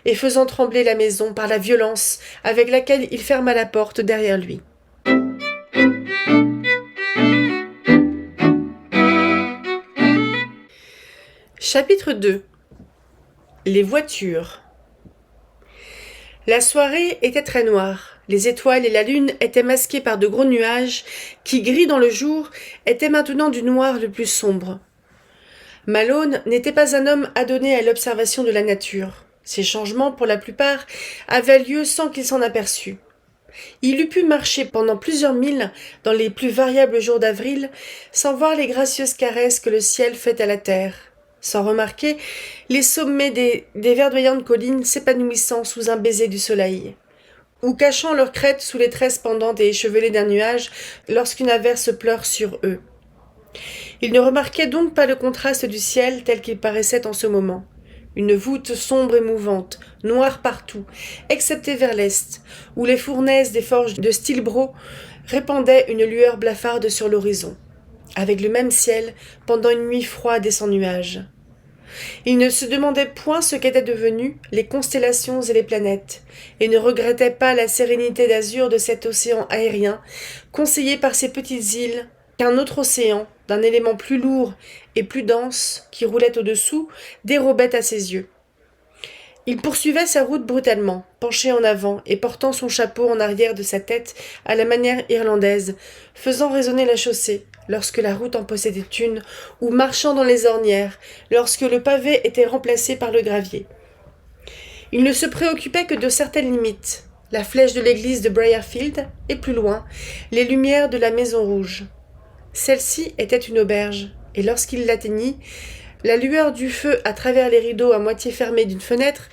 et faisant trembler la maison par la violence avec laquelle il ferma la porte derrière lui. Chapitre 2. Les voitures. La soirée était très noire. Les étoiles et la lune étaient masquées par de gros nuages qui, gris dans le jour, étaient maintenant du noir le plus sombre. Malone n'était pas un homme adonné à l'observation de la nature. Ces changements, pour la plupart, avaient lieu sans qu'il s'en aperçût. Il eût pu marcher pendant plusieurs milles dans les plus variables jours d'avril sans voir les gracieuses caresses que le ciel fait à la terre, sans remarquer les sommets des verdoyantes collines s'épanouissant sous un baiser du soleil, ou cachant leurs crêtes sous les tresses pendantes et échevelées d'un nuage lorsqu'une averse pleure sur eux. Il ne remarquait donc pas le contraste du ciel tel qu'il paraissait en ce moment. Une voûte sombre et mouvante, noire partout, excepté vers l'est, où les fournaises des forges de Stilbro répandaient une lueur blafarde sur l'horizon, avec le même ciel pendant une nuit froide et sans nuages. Il ne se demandait point ce qu'étaient devenues les constellations et les planètes, et ne regrettait pas la sérénité d'azur de cet océan aérien, conseillé par ces petites îles, qu'un autre océan, d'un élément plus lourd et plus dense, qui roulait au-dessous, dérobait à ses yeux. Il poursuivait sa route brutalement, penché en avant et portant son chapeau en arrière de sa tête à la manière irlandaise, faisant résonner la chaussée, lorsque la route en possédait une, ou marchant dans les ornières, lorsque le pavé était remplacé par le gravier. Il ne se préoccupait que de certaines limites, la flèche de l'église de Briarfield, et plus loin, les lumières de la Maison Rouge. Celle-ci était une auberge, et lorsqu'il l'atteignit, la lueur du feu à travers les rideaux à moitié fermés d'une fenêtre,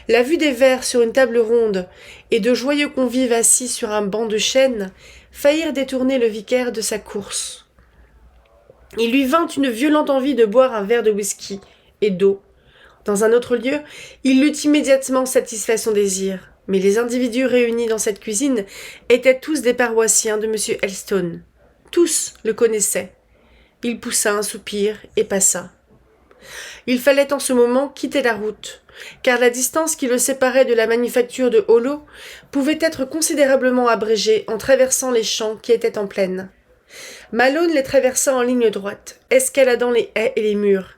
la vue des verres sur une table ronde et de joyeux convives assis sur un banc de chêne faillirent détourner le vicaire de sa course. Il lui vint une violente envie de boire un verre de whisky et d'eau. Dans un autre lieu, il l'eût immédiatement satisfait son désir, mais les individus réunis dans cette cuisine étaient tous des paroissiens de M. Elstone. Tous le connaissaient. Il poussa un soupir et passa. Il fallait en ce moment quitter la route, car la distance qui le séparait de la manufacture de Hollow pouvait être considérablement abrégée en traversant les champs qui étaient en plaine. Malone les traversa en ligne droite, escaladant les haies et les murs.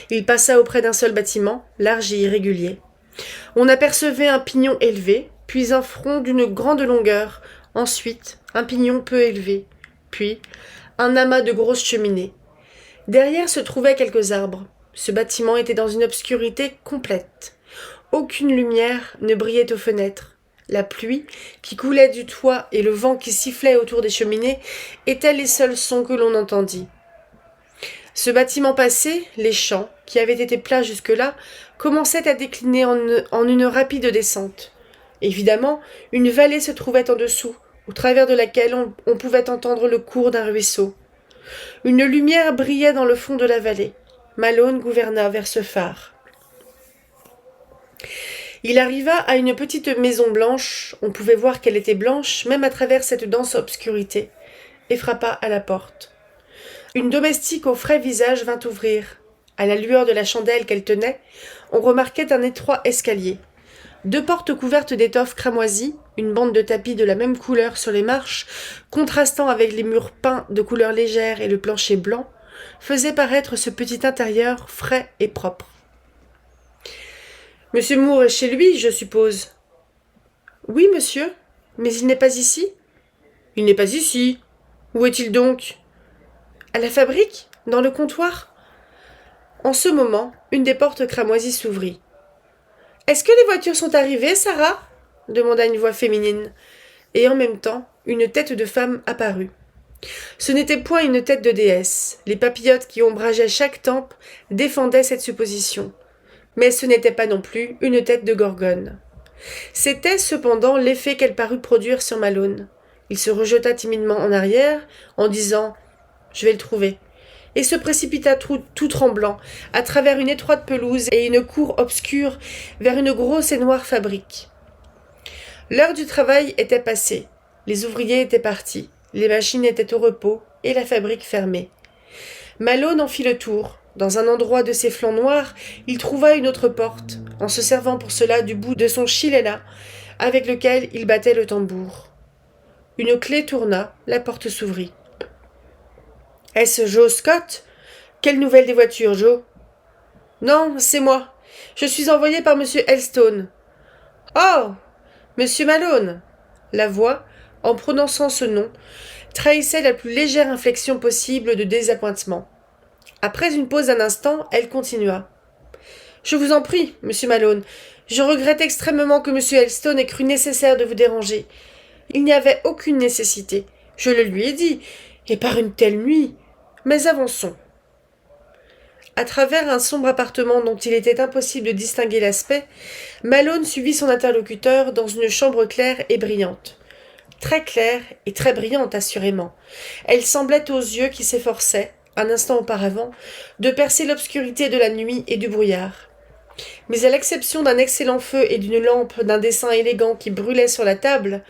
Il passa auprès d'un seul bâtiment, large et irrégulier. On apercevait un pignon élevé, puis un front d'une grande longueur, ensuite un pignon peu élevé, puis un amas de grosses cheminées. Derrière se trouvaient quelques arbres. Ce bâtiment était dans une obscurité complète. Aucune lumière ne brillait aux fenêtres. La pluie qui coulait du toit et le vent qui sifflait autour des cheminées étaient les seuls sons que l'on entendit. Ce bâtiment passé, les champs, qui avaient été plats jusque-là, commençaient à décliner en une rapide descente. Évidemment, une vallée se trouvait en dessous, au travers de laquelle on pouvait entendre le cours d'un ruisseau. Une lumière brillait dans le fond de la vallée. Malone gouverna vers ce phare. Il arriva à une petite maison blanche, on pouvait voir qu'elle était blanche, même à travers cette dense obscurité, et frappa à la porte. Une domestique au frais visage vint ouvrir. À la lueur de la chandelle qu'elle tenait, on remarquait un étroit escalier. 2 portes couvertes d'étoffes cramoisies, une bande de tapis de la même couleur sur les marches, contrastant avec les murs peints de couleur légère et le plancher blanc, faisaient paraître ce petit intérieur frais et propre. « Monsieur Moore est chez lui, je suppose. »« Oui, monsieur, mais il n'est pas ici. »« Il n'est pas ici. Où est-il donc ?»« À la fabrique, dans le comptoir. » En ce moment, une des portes cramoisies s'ouvrit. « Est-ce que les voitures sont arrivées, Sarah ?» demanda une voix féminine, et en même temps, une tête de femme apparut. Ce n'était point une tête de déesse. Les papillotes qui ombrageaient chaque tempe défendaient cette supposition. Mais ce n'était pas non plus une tête de Gorgone. C'était cependant l'effet qu'elle parut produire sur Malone. Il se rejeta timidement en arrière, en disant « Je vais le trouver », et se précipita tout tremblant, à travers une étroite pelouse et une cour obscure, vers une grosse et noire fabrique. L'heure du travail était passée, les ouvriers étaient partis, les machines étaient au repos, et la fabrique fermée. Malone en fit le tour. Dans un endroit de ses flancs noirs, il trouva une autre porte, en se servant pour cela du bout de son chilela, avec lequel il battait le tambour. Une clé tourna, la porte s'ouvrit. « Est-ce Joe Scott ? Quelle nouvelle des voitures, Joe ? » ?»« Non, c'est moi. Je suis envoyé par M. Elstone. »« Oh ! Monsieur Malone !» La voix, en prononçant ce nom, trahissait la plus légère inflexion possible de désappointement. Après une pause d'un instant, elle continua. « Je vous en prie, monsieur Malone, je regrette extrêmement que monsieur Elstone ait cru nécessaire de vous déranger. Il n'y avait aucune nécessité, je le lui ai dit, et par une telle nuit. Mais avançons. » À travers un sombre appartement dont il était impossible de distinguer l'aspect, Malone suivit son interlocuteur dans une chambre claire et brillante. Très claire et très brillante, assurément. Elle semblait aux yeux qui s'efforçaient, un instant auparavant, de percer l'obscurité de la nuit et du brouillard. Mais à l'exception d'un excellent feu et d'une lampe d'un dessin élégant qui brûlait sur la table,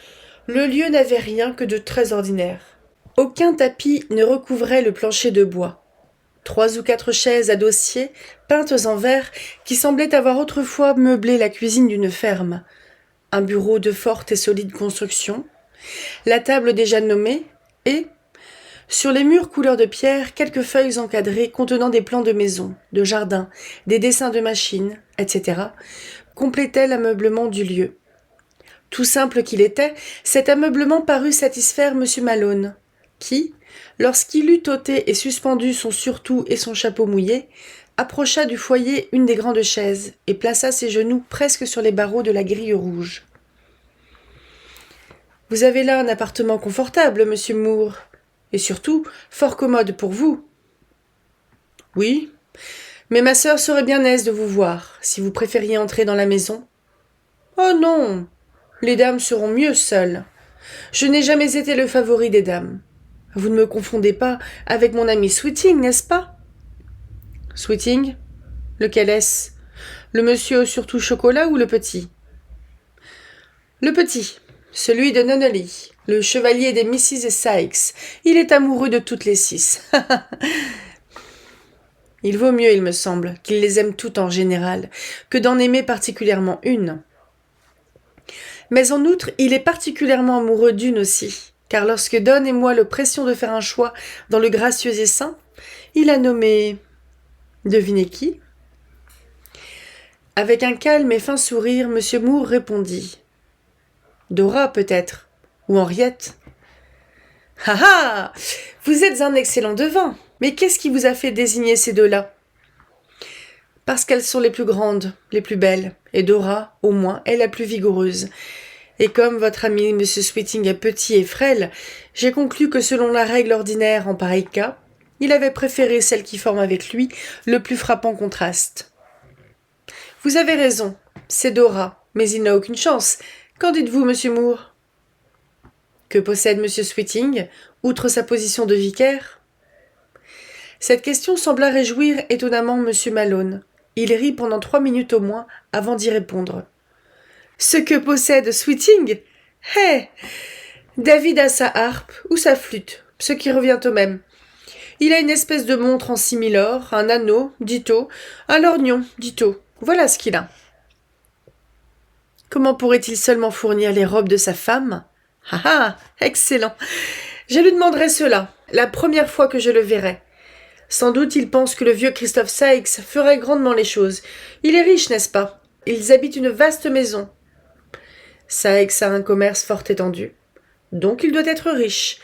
le lieu n'avait rien que de très ordinaire. Aucun tapis ne recouvrait le plancher de bois. 3 ou 4 chaises à dossier, peintes en verre, qui semblaient avoir autrefois meublé la cuisine d'une ferme. Un bureau de forte et solide construction, la table déjà nommée, et, sur les murs couleur de pierre, quelques feuilles encadrées contenant des plans de maison, de jardin, des dessins de machines, etc., complétaient l'ameublement du lieu. Tout simple qu'il était, cet ameublement parut satisfaire M. Malone, qui, lorsqu'il eut ôté et suspendu son surtout et son chapeau mouillé, approcha du foyer une des grandes chaises et plaça ses genoux presque sur les barreaux de la grille rouge. « Vous avez là un appartement confortable, monsieur Moore, et surtout fort commode pour vous. »« Oui, mais ma sœur serait bien aise de vous voir, si vous préfériez entrer dans la maison. »« Oh non, les dames seront mieux seules. Je n'ai jamais été le favori des dames. Vous ne me confondez pas avec mon ami Sweeting, n'est-ce pas ?»« Sweeting ? Lequel est-ce ? Le monsieur au surtout chocolat ou le petit ?»« Le petit, celui de Nunneley, le chevalier des Mrs. Sykes. Il est amoureux de toutes les 6. Il vaut mieux, il me semble, qu'il les aime toutes en général, que d'en aimer particulièrement une. Mais en outre, il est particulièrement amoureux d'une aussi, car lorsque Don et moi le pressions de faire un choix dans le gracieux essaim, il a nommé... Devinez qui ? Avec un calme et fin sourire, M. Moore répondit. Dora, peut-être, ou Henriette. Ah ah ! Vous êtes un excellent devin. Mais qu'est-ce qui vous a fait désigner ces deux-là ? Parce qu'elles sont les plus grandes, les plus belles, et Dora, au moins, est la plus vigoureuse. Et comme votre ami M. Sweeting est petit et frêle, j'ai conclu que selon la règle ordinaire en pareil cas, il avait préféré celle qui forme avec lui le plus frappant contraste. Vous avez raison, c'est Dora, mais il n'a aucune chance. Qu'en dites-vous, monsieur Moore ? Que possède M. Sweeting, outre sa position de vicaire ? Cette question sembla réjouir étonnamment M. Malone. Il rit pendant 3 minutes au moins avant d'y répondre. Ce que possède Sweeting ? David a sa harpe ou sa flûte, ce qui revient au même. Il a une espèce de montre en similor, un anneau, dito, un lorgnon, dito. Voilà ce qu'il a. Comment pourrait-il seulement fournir les robes de sa femme ? Ah ah, excellent. Je lui demanderai cela, la première fois que je le verrai. Sans doute il pense que le vieux Christophe Sykes ferait grandement les choses. Il est riche, n'est-ce pas ? Ils habitent une vaste maison. Sykes a un commerce fort étendu. Donc il doit être riche.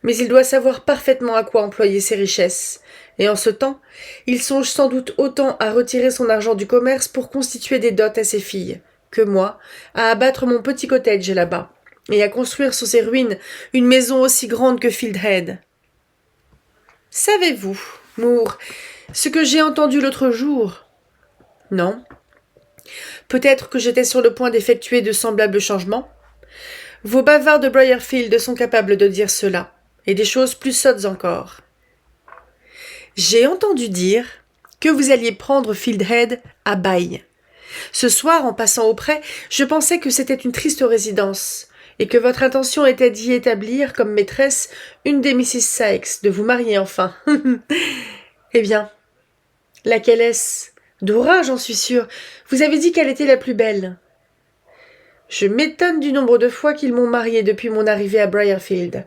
Mais il doit savoir parfaitement à quoi employer ses richesses. Et en ce temps, il songe sans doute autant à retirer son argent du commerce pour constituer des dots à ses filles, que moi, à abattre mon petit cottage là-bas, et à construire sur ses ruines une maison aussi grande que Fieldhead. Savez-vous, Moore, ce que j'ai entendu l'autre jour ? Non. Peut-être que j'étais sur le point d'effectuer de semblables changements. Vos bavards de Briarfield sont capables de dire cela, et des choses plus sottes encore. J'ai entendu dire que vous alliez prendre Fieldhead à bail. Ce soir, en passant auprès, je pensais que c'était une triste résidence, et que votre intention était d'y établir comme maîtresse une des Mrs. Sykes, de vous marier enfin. Eh bien, laquelle est-ce? Dora, j'en suis sûre. Vous avez dit qu'elle était la plus belle. Je m'étonne du nombre de fois qu'ils m'ont mariée depuis mon arrivée à Briarfield.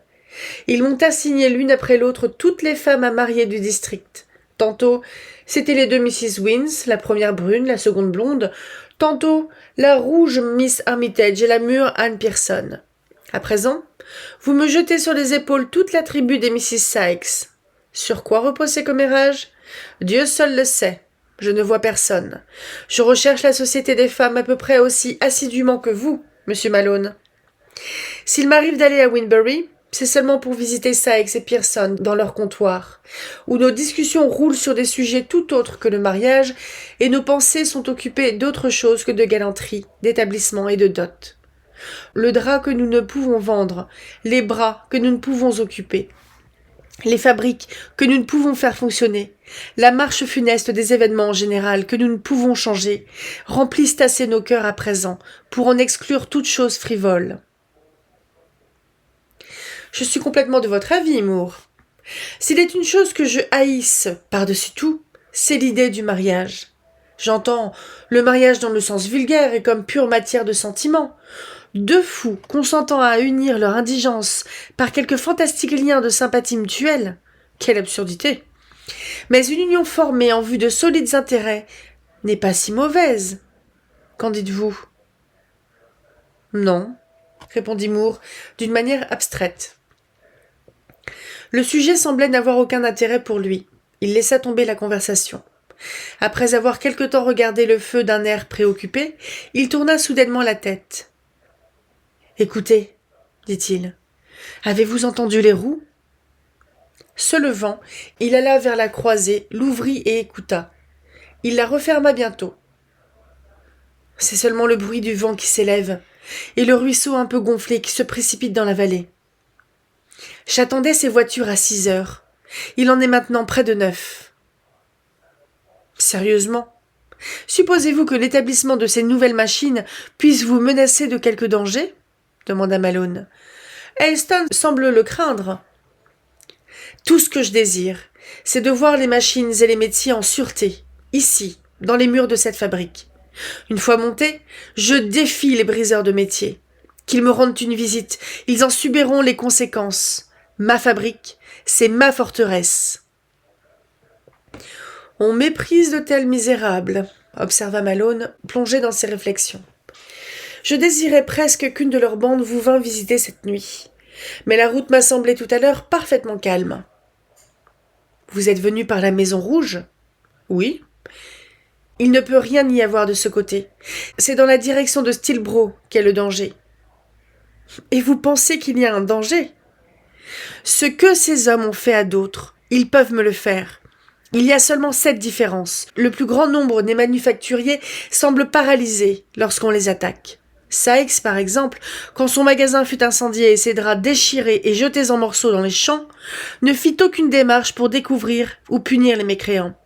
Ils m'ont assigné l'une après l'autre toutes les femmes à marier du district. Tantôt, c'étaient les deux Mrs. Wins, la première brune, la seconde blonde. Tantôt, la rouge Miss Armitage et la mûre Anne Pearson. À présent, vous me jetez sur les épaules toute la tribu des Mrs. Sykes. Sur quoi repose ces commérages? Dieu seul le sait. Je ne vois personne. Je recherche la société des femmes à peu près aussi assidûment que vous, monsieur Malone. S'il m'arrive d'aller à Winbury, c'est seulement pour visiter Sykes et Pearson dans leur comptoir, où nos discussions roulent sur des sujets tout autres que le mariage, et nos pensées sont occupées d'autre chose que de galanterie, d'établissement et de dot. Le drap que nous ne pouvons vendre, les bras que nous ne pouvons occuper, les fabriques que nous ne pouvons faire fonctionner, la marche funeste des événements en général que nous ne pouvons changer, remplissent assez nos cœurs à présent pour en exclure toute chose frivole. Je suis complètement de votre avis, Moore. S'il est une chose que je haïsse par-dessus tout, c'est l'idée du mariage. J'entends le mariage dans le sens vulgaire et comme pure matière de sentiment. Deux fous consentant à unir leur indigence par quelque fantastique lien de sympathie mutuelle. Quelle absurdité! Mais une union formée en vue de solides intérêts n'est pas si mauvaise. Qu'en dites-vous? Non, répondit Moore d'une manière abstraite. Le sujet semblait n'avoir aucun intérêt pour lui. Il laissa tomber la conversation. Après avoir quelque temps regardé le feu d'un air préoccupé, il tourna soudainement la tête. « Écoutez, dit-il, avez-vous entendu les roues ?» Se levant, il alla vers la croisée, l'ouvrit et écouta. Il la referma bientôt. « C'est seulement le bruit du vent qui s'élève, et le ruisseau un peu gonflé qui se précipite dans la vallée. J'attendais ces voitures à 6 heures. Il en est maintenant près de 9. Sérieusement, supposez-vous que l'établissement de ces nouvelles machines puisse vous menacer de quelque danger? Demanda Malone. Elston semble le craindre. Tout ce que je désire, c'est de voir les machines et les métiers en sûreté, ici, dans les murs de cette fabrique. Une fois montés, je défie les briseurs de métiers. Qu'ils me rendent une visite, ils en subiront les conséquences. Ma fabrique, c'est ma forteresse. On méprise de tels misérables, observa Malone, plongé dans ses réflexions. Je désirais presque qu'une de leurs bandes vous vînt visiter cette nuit. Mais la route m'a semblé tout à l'heure parfaitement calme. Vous êtes venu par la Maison Rouge? Oui. Il ne peut rien y avoir de ce côté. C'est dans la direction de Stilbro qu'est le danger. Et vous pensez qu'il y a un danger? Ce que ces hommes ont fait à d'autres, ils peuvent me le faire. Il y a seulement 7 différences. Le plus grand nombre des manufacturiers semblent paralysés lorsqu'on les attaque. Sykes, par exemple, quand son magasin fut incendié et ses draps déchirés et jetés en morceaux dans les champs, ne fit aucune démarche pour découvrir ou punir les mécréants.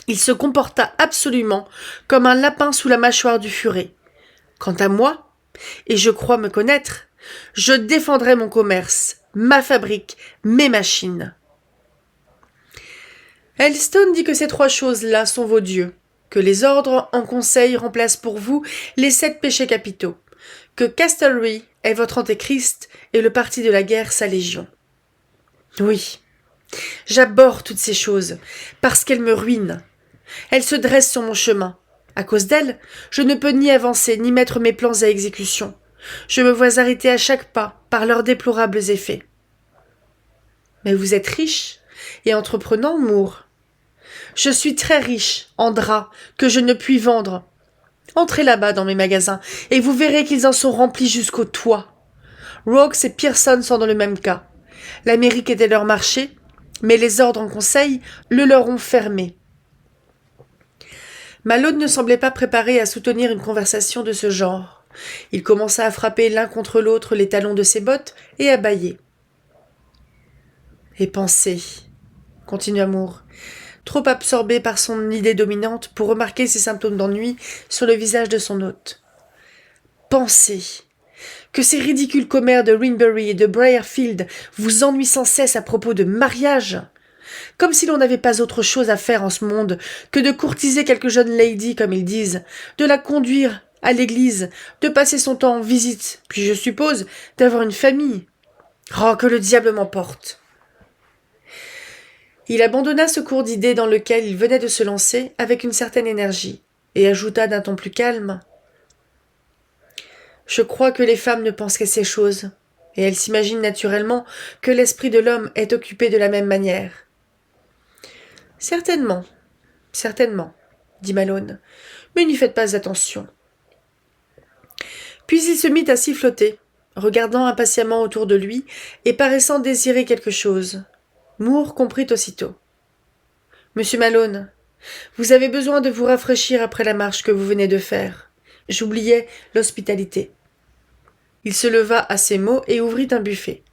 Il se comporta absolument comme un lapin sous la mâchoire du furet. Quant à moi, et je crois me connaître, je défendrai mon commerce, ma fabrique, mes machines. Elston dit que ces 3 choses-là sont vos dieux, que les ordres en conseil remplacent pour vous les 7 péchés capitaux, que Castlereagh est votre antéchrist et le parti de la guerre sa légion. Oui, j'abhorre toutes ces choses, parce qu'elles me ruinent. Elles se dressent sur mon chemin. À cause d'elles, je ne peux ni avancer ni mettre mes plans à exécution. Je me vois arrêter à chaque pas par leurs déplorables effets. Mais vous êtes riche et entreprenant, Moore. Je suis très riche en draps que je ne puis vendre. Entrez là-bas dans mes magasins et vous verrez qu'ils en sont remplis jusqu'au toit. Rokes et Pearson sont dans le même cas. L'Amérique était leur marché, mais les ordres en conseil le leur ont fermé. Malone ne semblait pas préparé à soutenir une conversation de ce genre. Il commença à frapper l'un contre l'autre les talons de ses bottes et à bâiller. « Et penser, » continua Moore, trop absorbé par son idée dominante pour remarquer ses symptômes d'ennui sur le visage de son hôte. « Pensez que ces ridicules commères de Rinbury et de Briarfield vous ennuient sans cesse à propos de mariage, comme si l'on n'avait pas autre chose à faire en ce monde que de courtiser quelque jeune lady, comme ils disent, de la conduire à l'église, de passer son temps en visite, puis je suppose d'avoir une famille. Oh, que le diable m'emporte !» Il abandonna ce cours d'idées dans lequel il venait de se lancer avec une certaine énergie, et ajouta d'un ton plus calme: « Je crois que les femmes ne pensent qu'à ces choses, et elles s'imaginent naturellement que l'esprit de l'homme est occupé de la même manière. »« Certainement, certainement, » dit Malone, « mais n'y faites pas attention. » Puis il se mit à siffloter, regardant impatiemment autour de lui et paraissant désirer quelque chose. Moore comprit aussitôt. « Monsieur Malone, vous avez besoin de vous rafraîchir après la marche que vous venez de faire. J'oubliais l'hospitalité. » Il se leva à ces mots et ouvrit un buffet.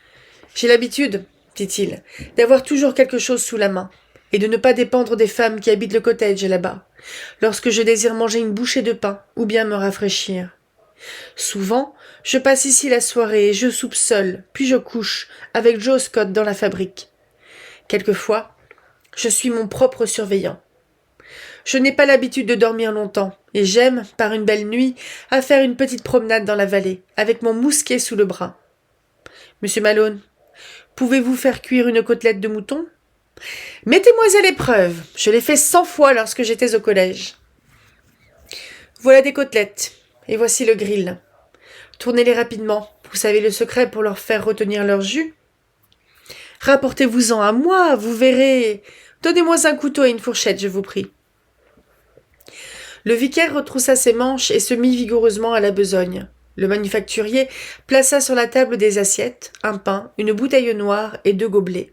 « J'ai l'habitude, dit-il, d'avoir toujours quelque chose sous la main, et de ne pas dépendre des femmes qui habitent le cottage là-bas, lorsque je désire manger une bouchée de pain ou bien me rafraîchir. Souvent, je passe ici la soirée et je soupe seul, puis je couche avec Joe Scott dans la fabrique. Quelquefois, je suis mon propre surveillant. Je n'ai pas l'habitude de dormir longtemps, et j'aime, par une belle nuit, à faire une petite promenade dans la vallée, avec mon mousquet sous le bras. Monsieur Malone, pouvez-vous faire cuire une côtelette de mouton ? Mettez-moi à l'épreuve, je l'ai fait 100 fois lorsque j'étais au collège. Voilà des côtelettes, et voici le grill. Tournez-les rapidement, vous savez le secret pour leur faire retenir leur jus. Rapportez-vous-en à moi, vous verrez. Donnez-moi un couteau et une fourchette, je vous prie. Le vicaire retroussa ses manches et se mit vigoureusement à la besogne. Le manufacturier plaça sur la table des assiettes, un pain, une bouteille noire et 2 gobelets.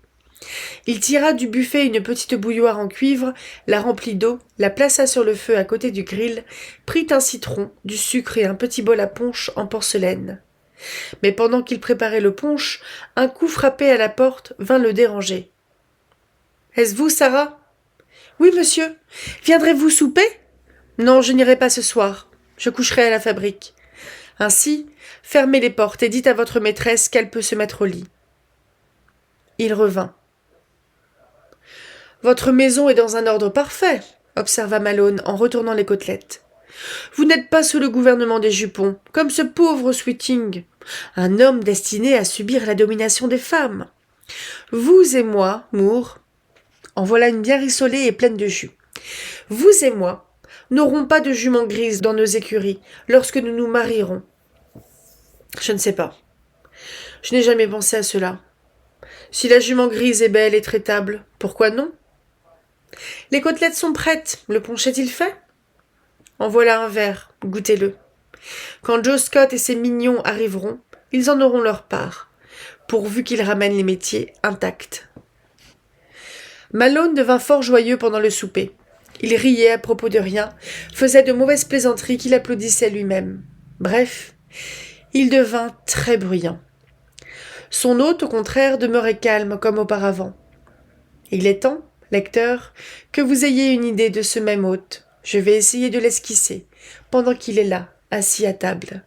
Il tira du buffet une petite bouilloire en cuivre, la remplit d'eau, la plaça sur le feu à côté du grill, prit un citron, du sucre et un petit bol à punch en porcelaine. Mais pendant qu'il préparait le punch, un coup frappé à la porte vint le déranger. « Est-ce vous, Sarah ?»« Oui, monsieur. Viendrez-vous souper ?»« Non, je n'irai pas ce soir. Je coucherai à la fabrique. Ainsi, fermez les portes et dites à votre maîtresse qu'elle peut se mettre au lit. » Il revint. « Votre maison est dans un ordre parfait, » observa Malone en retournant les côtelettes. « Vous n'êtes pas sous le gouvernement des jupons, comme ce pauvre Sweeting, un homme destiné à subir la domination des femmes. Vous et moi, Moore, en voilà une bien rissolée et pleine de jus. Vous et moi n'aurons pas de jument grise dans nos écuries lorsque nous nous marierons. Je ne sais pas. Je n'ai jamais pensé à cela. Si la jument grise est belle et traitable, pourquoi non ? Les côtelettes sont prêtes, le punch est-il fait ? En voilà un verre, goûtez-le. Quand Joe Scott et ses mignons arriveront, ils en auront leur part, pourvu qu'ils ramènent les métiers intacts. » Malone devint fort joyeux pendant le souper. Il riait à propos de rien, faisait de mauvaises plaisanteries qu'il applaudissait lui-même. Bref, il devint très bruyant. Son hôte, au contraire, demeurait calme comme auparavant. Il est temps, lecteur, que vous ayez une idée de ce même hôte. Je vais essayer de l'esquisser, pendant qu'il est là, assis à table.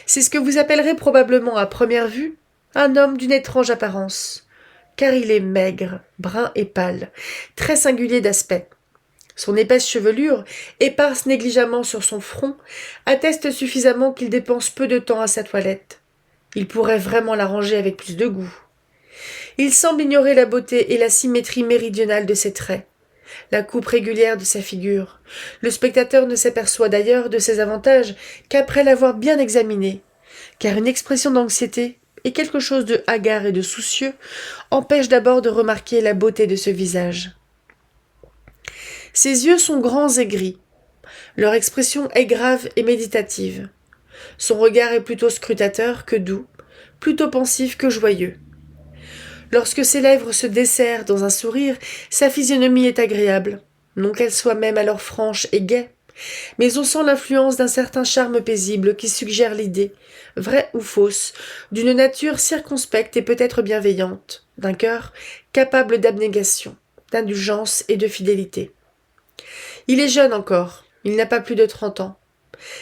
C'est ce que vous appellerez probablement à première vue un homme d'une étrange apparence, car il est maigre, brun et pâle, très singulier d'aspect. Son épaisse chevelure, éparse négligemment sur son front, atteste suffisamment qu'il dépense peu de temps à sa toilette. Il pourrait vraiment l'arranger avec plus de goût. Il semble ignorer la beauté et la symétrie méridionale de ses traits, la coupe régulière de sa figure. Le spectateur ne s'aperçoit d'ailleurs de ses avantages qu'après l'avoir bien examiné, car une expression d'anxiété et quelque chose de hagard et de soucieux empêche d'abord de remarquer la beauté de ce visage. Ses yeux sont grands et gris. Leur expression est grave et méditative. Son regard est plutôt scrutateur que doux, plutôt pensif que joyeux. Lorsque ses lèvres se desserrent dans un sourire, sa physionomie est agréable. non qu'elle soit même alors franche et gaie, mais on sent l'influence d'un certain charme paisible qui suggère l'idée, vraie ou fausse, d'une nature circonspecte et peut-être bienveillante, d'un cœur capable d'abnégation, d'indulgence et de fidélité. Il est jeune encore, il n'a pas plus de 30 ans.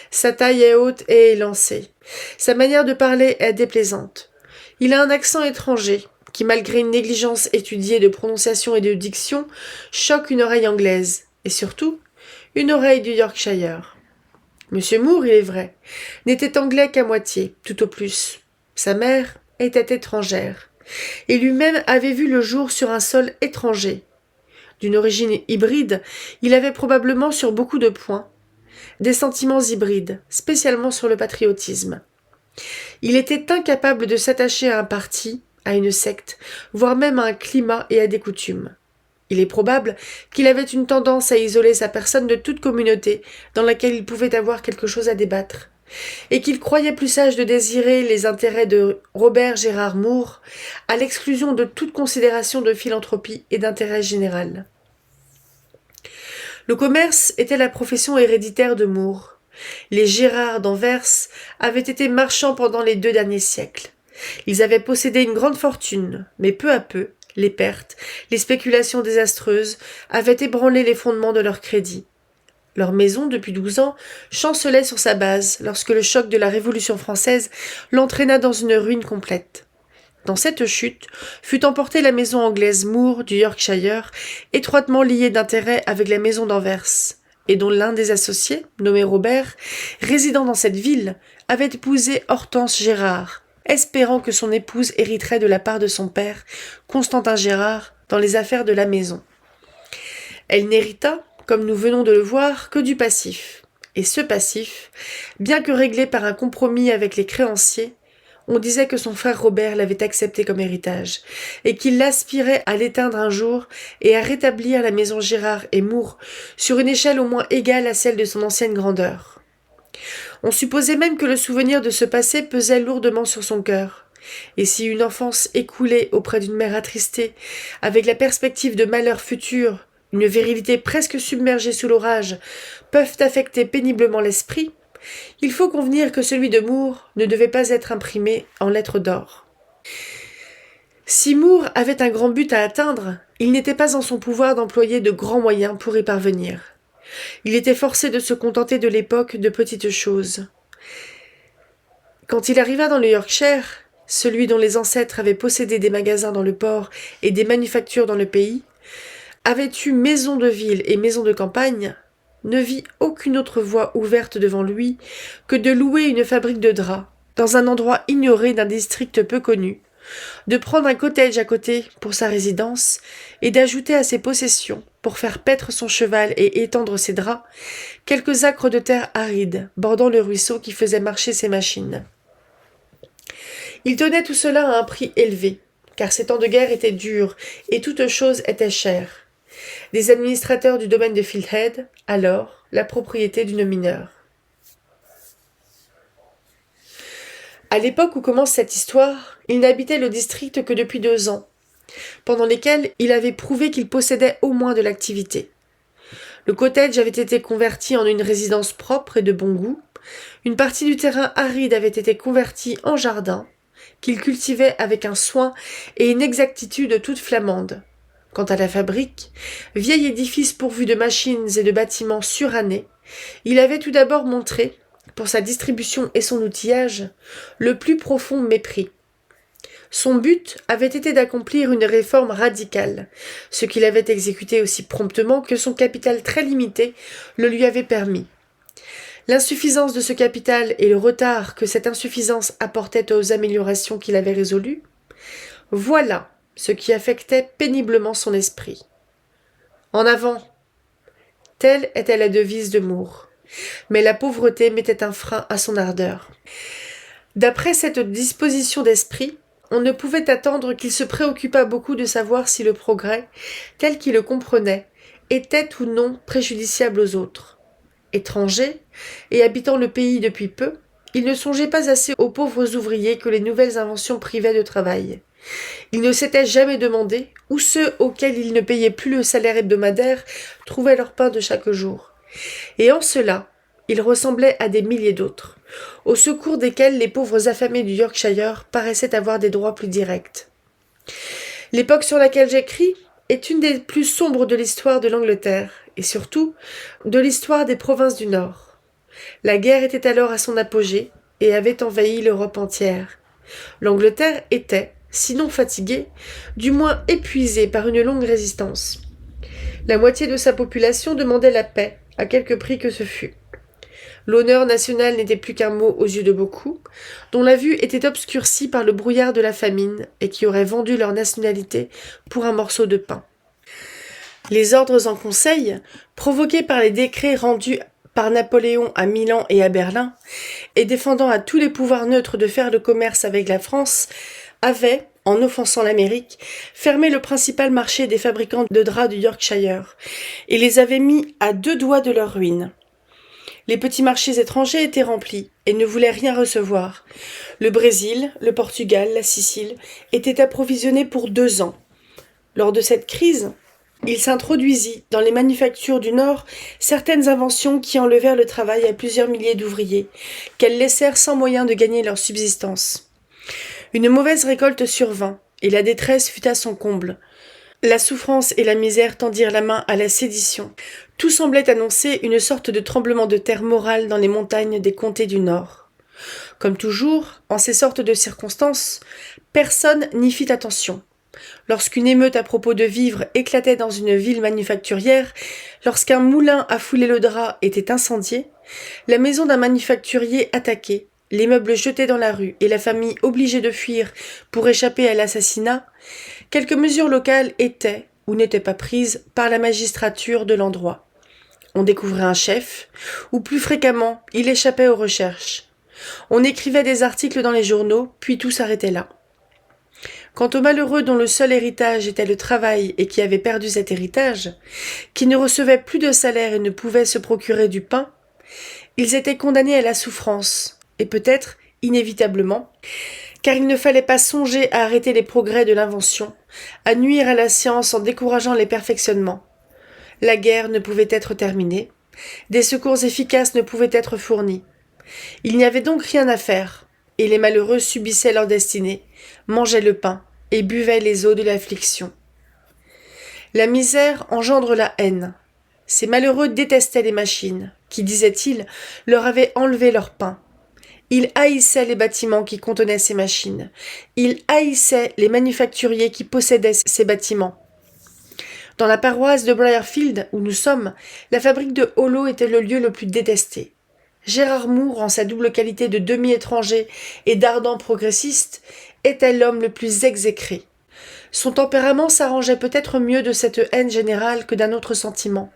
Sa taille est haute et élancée. Sa manière de parler est déplaisante. Il a un accent étranger, qui malgré une négligence étudiée de prononciation et de diction, choque une oreille anglaise, et surtout, une oreille du Yorkshire. Monsieur Moore, il est vrai, n'était anglais qu'à moitié, tout au plus. Sa mère était étrangère, et lui-même avait vu le jour sur un sol étranger. D'une origine hybride, il avait probablement sur beaucoup de points des sentiments hybrides, spécialement sur le patriotisme. Il était incapable de s'attacher à un parti, à une secte, voire même à un climat et à des coutumes. Il est probable qu'il avait une tendance à isoler sa personne de toute communauté dans laquelle il pouvait avoir quelque chose à débattre, et qu'il croyait plus sage de désirer les intérêts de Robert Gérard Moore à l'exclusion de toute considération de philanthropie et d'intérêt général. Le commerce était la profession héréditaire de Moore. Les Gérard d'Anvers avaient été marchands pendant les 2 derniers siècles. Ils avaient possédé une grande fortune, mais peu à peu, les pertes, les spéculations désastreuses avaient ébranlé les fondements de leur crédit. Leur maison, depuis 12 ans, chancelait sur sa base lorsque le choc de la Révolution française l'entraîna dans une ruine complète. Dans cette chute fut emportée la maison anglaise Moore du Yorkshire, étroitement liée d'intérêt avec la maison d'Anvers, et dont l'un des associés, nommé Robert, résidant dans cette ville, avait épousé Hortense Gérard, espérant que son épouse hériterait de la part de son père, Constantin Gérard, dans les affaires de la maison. Elle n'hérita, comme nous venons de le voir, que du passif. Et ce passif, bien que réglé par un compromis avec les créanciers, on disait que son frère Robert l'avait accepté comme héritage, et qu'il aspirait à l'éteindre un jour et à rétablir la maison Gérard et Moore sur une échelle au moins égale à celle de son ancienne grandeur. On supposait même que le souvenir de ce passé pesait lourdement sur son cœur. Et si une enfance écoulée auprès d'une mère attristée, avec la perspective de malheurs futurs, une virilité presque submergée sous l'orage, peuvent affecter péniblement l'esprit, il faut convenir que celui de Moore ne devait pas être imprimé en lettres d'or. Si Moore avait un grand but à atteindre, il n'était pas en son pouvoir d'employer de grands moyens pour y parvenir. Il était forcé de se contenter de l'époque de petites choses. Quand il arriva dans le Yorkshire, celui dont les ancêtres avaient possédé des magasins dans le port et des manufactures dans le pays, avait eu maison de ville et maison de campagne, ne vit aucune autre voie ouverte devant lui que de louer une fabrique de draps dans un endroit ignoré d'un district peu connu, de prendre un cottage à côté pour sa résidence et d'ajouter à ses possessions, pour faire paître son cheval et étendre ses draps, quelques acres de terre aride bordant le ruisseau qui faisait marcher ses machines. Il tenait tout cela à un prix élevé, car ces temps de guerre étaient durs et toute chose était chère. Des administrateurs du domaine de Fieldhead, alors la propriété d'une mineure. À l'époque où commence cette histoire, il n'habitait le district que depuis 2 ans, pendant lesquels il avait prouvé qu'il possédait au moins de l'activité. Le cottage avait été converti en une résidence propre et de bon goût, une partie du terrain aride avait été convertie en jardin, qu'il cultivait avec un soin et une exactitude toute flamande. Quant à la fabrique, vieil édifice pourvu de machines et de bâtiments surannés, il avait tout d'abord montré, pour sa distribution et son outillage, le plus profond mépris. Son but avait été d'accomplir une réforme radicale, ce qu'il avait exécuté aussi promptement que son capital très limité le lui avait permis. L'insuffisance de ce capital et le retard que cette insuffisance apportait aux améliorations qu'il avait résolues, voilà ce qui affectait péniblement son esprit. En avant! Telle était la devise de Moore. Mais la pauvreté mettait un frein à son ardeur. D'après cette disposition d'esprit, on ne pouvait attendre qu'il se préoccupât beaucoup de savoir si le progrès, tel qu'il le comprenait, était ou non préjudiciable aux autres. Étranger, et habitant le pays depuis peu, il ne songeait pas assez aux pauvres ouvriers que les nouvelles inventions privaient de travail. Il ne s'était jamais demandé où ceux auxquels il ne payait plus le salaire hebdomadaire trouvaient leur pain de chaque jour. Et en cela, il ressemblait à des milliers d'autres, au secours desquels les pauvres affamés du Yorkshire paraissaient avoir des droits plus directs. L'époque sur laquelle j'écris est une des plus sombres de l'histoire de l'Angleterre, et surtout de l'histoire des provinces du Nord. La guerre était alors à son apogée et avait envahi l'Europe entière. L'Angleterre était, sinon fatiguée, du moins épuisée par une longue résistance. La moitié de sa population demandait la paix, à quelque prix que ce fût. L'honneur national n'était plus qu'un mot aux yeux de beaucoup, dont la vue était obscurcie par le brouillard de la famine et qui auraient vendu leur nationalité pour un morceau de pain. Les ordres en conseil, provoqués par les décrets rendus par Napoléon à Milan et à Berlin, et défendant à tous les pouvoirs neutres de faire le commerce avec la France, avaient, en offensant l'Amérique, fermé le principal marché des fabricants de draps du Yorkshire, et les avaient mis à 2 doigts de leur ruine. Les petits marchés étrangers étaient remplis et ne voulaient rien recevoir. Le Brésil, le Portugal, la Sicile étaient approvisionnés pour 2 ans. Lors de cette crise, il s'introduisit dans les manufactures du Nord certaines inventions qui enlevèrent le travail à plusieurs milliers d'ouvriers, qu'elles laissèrent sans moyen de gagner leur subsistance. Une mauvaise récolte survint, et la détresse fut à son comble. La souffrance et la misère tendirent la main à la sédition. Tout semblait annoncer une sorte de tremblement de terre moral dans les montagnes des comtés du Nord. Comme toujours, en ces sortes de circonstances, personne n'y fit attention. Lorsqu'une émeute à propos de vivres éclatait dans une ville manufacturière, lorsqu'un moulin à fouler le drap était incendié, la maison d'un manufacturier attaquée, les meubles jetés dans la rue et la famille obligée de fuir pour échapper à l'assassinat, quelques mesures locales étaient ou n'étaient pas prises par la magistrature de l'endroit. On découvrait un chef, ou plus fréquemment, il échappait aux recherches. On écrivait des articles dans les journaux, puis tout s'arrêtait là. Quant aux malheureux dont le seul héritage était le travail et qui avaient perdu cet héritage, qui ne recevaient plus de salaire et ne pouvaient se procurer du pain, ils étaient condamnés à la souffrance, et peut-être, inévitablement, car il ne fallait pas songer à arrêter les progrès de l'invention, à nuire à la science en décourageant les perfectionnements. La guerre ne pouvait être terminée, des secours efficaces ne pouvaient être fournis. Il n'y avait donc rien à faire, et les malheureux subissaient leur destinée, mangeaient le pain et buvaient les eaux de l'affliction. La misère engendre la haine. Ces malheureux détestaient les machines, qui, disaient-ils, leur avaient enlevé leur pain. Ils haïssaient les bâtiments qui contenaient ces machines. Ils haïssaient les manufacturiers qui possédaient ces bâtiments. Dans la paroisse de Briarfield, où nous sommes, la fabrique de Hollow était le lieu le plus détesté. Gérard Moore, en sa double qualité de demi-étranger et d'ardent progressiste, était l'homme le plus exécré. Son tempérament s'arrangeait peut-être mieux de cette haine générale que d'un autre sentiment,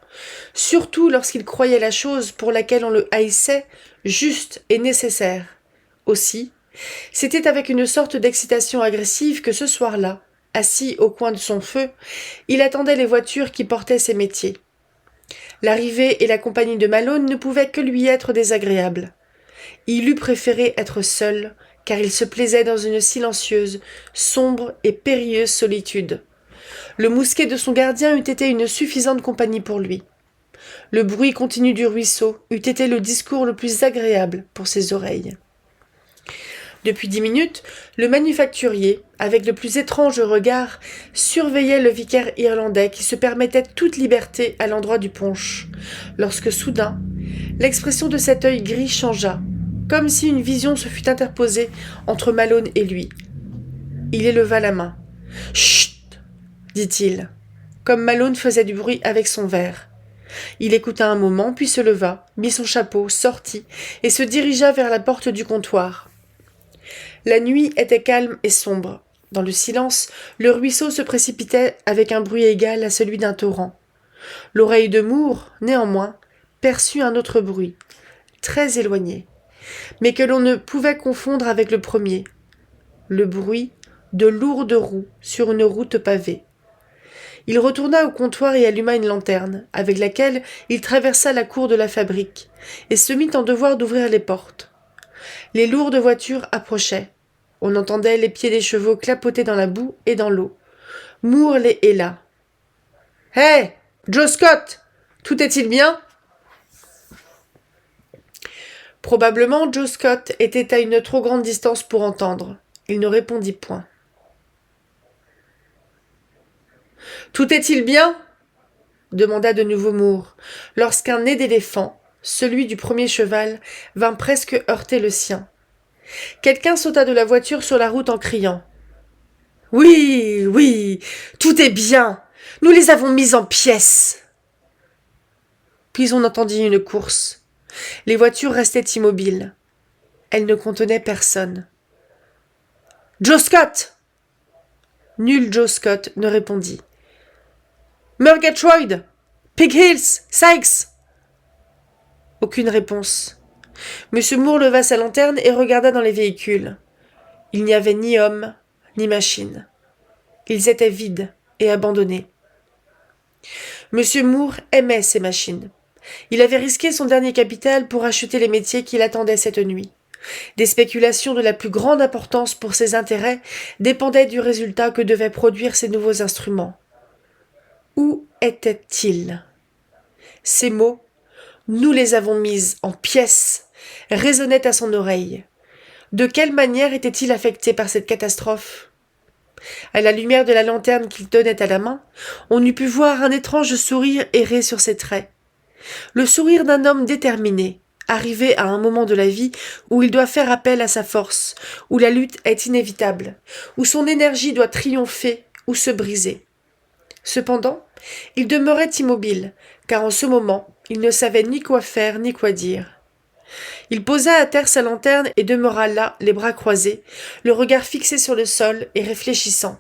surtout lorsqu'il croyait la chose pour laquelle on le haïssait juste et nécessaire. Aussi, c'était avec une sorte d'excitation agressive que ce soir-là, assis au coin de son feu, il attendait les voitures qui portaient ses métiers. L'arrivée et la compagnie de Malone ne pouvaient que lui être désagréables. Il eût préféré être seul, car il se plaisait dans une silencieuse, sombre et périlleuse solitude. Le mousquet de son gardien eût été une suffisante compagnie pour lui. Le bruit continu du ruisseau eût été le discours le plus agréable pour ses oreilles. Depuis 10 minutes, le manufacturier, avec le plus étrange regard, surveillait le vicaire irlandais qui se permettait toute liberté à l'endroit du punch, lorsque soudain, l'expression de cet œil gris changea, comme si une vision se fût interposée entre Malone et lui. Il éleva la main. « Chut !» dit-il, comme Malone faisait du bruit avec son verre. Il écouta un moment, puis se leva, mit son chapeau, sortit et se dirigea vers la porte du comptoir. La nuit était calme et sombre. Dans le silence, le ruisseau se précipitait avec un bruit égal à celui d'un torrent. L'oreille de Moore, néanmoins, perçut un autre bruit, très éloigné, mais que l'on ne pouvait confondre avec le premier, le bruit de lourdes roues sur une route pavée. Il retourna au comptoir et alluma une lanterne, avec laquelle il traversa la cour de la fabrique, et se mit en devoir d'ouvrir les portes. Les lourdes voitures approchaient. On entendait les pieds des chevaux clapoter dans la boue et dans l'eau. Moore les héla. « Hé, Joe Scott, tout est-il bien ?» Probablement Joe Scott était à une trop grande distance pour entendre. Il ne répondit point. « Tout est-il bien ?» demanda de nouveau Moore, lorsqu'un nez d'éléphant, celui du premier cheval, vint presque heurter le sien. Quelqu'un sauta de la voiture sur la route en criant « Oui, oui, tout est bien. Nous les avons mis en pièces. » Puis on entendit une course. Les voitures restaient immobiles. Elles ne contenaient personne. « Joe Scott !» Nul Joe Scott ne répondit. « Murgatroyd ! Pig Hills ! Sykes !» Aucune réponse. M. Moore leva sa lanterne et regarda dans les véhicules. Il n'y avait ni homme, ni machine. Ils étaient vides et abandonnés. M. Moore aimait ces machines. Il avait risqué son dernier capital pour acheter les métiers qui l'attendaient cette nuit. Des spéculations de la plus grande importance pour ses intérêts dépendaient du résultat que devaient produire ces nouveaux instruments. Où étaient-ils ? Ces mots, « Nous les avons mises en pièces », résonnaient à son oreille. De quelle manière était-il affecté par cette catastrophe ? À la lumière de la lanterne qu'il tenait à la main, on eût pu voir un étrange sourire errer sur ses traits. Le sourire d'un homme déterminé, arrivé à un moment de la vie où il doit faire appel à sa force, où la lutte est inévitable, où son énergie doit triompher ou se briser. Cependant, il demeurait immobile, car en ce moment, il ne savait ni quoi faire ni quoi dire. Il posa à terre sa lanterne et demeura là, les bras croisés, le regard fixé sur le sol et réfléchissant.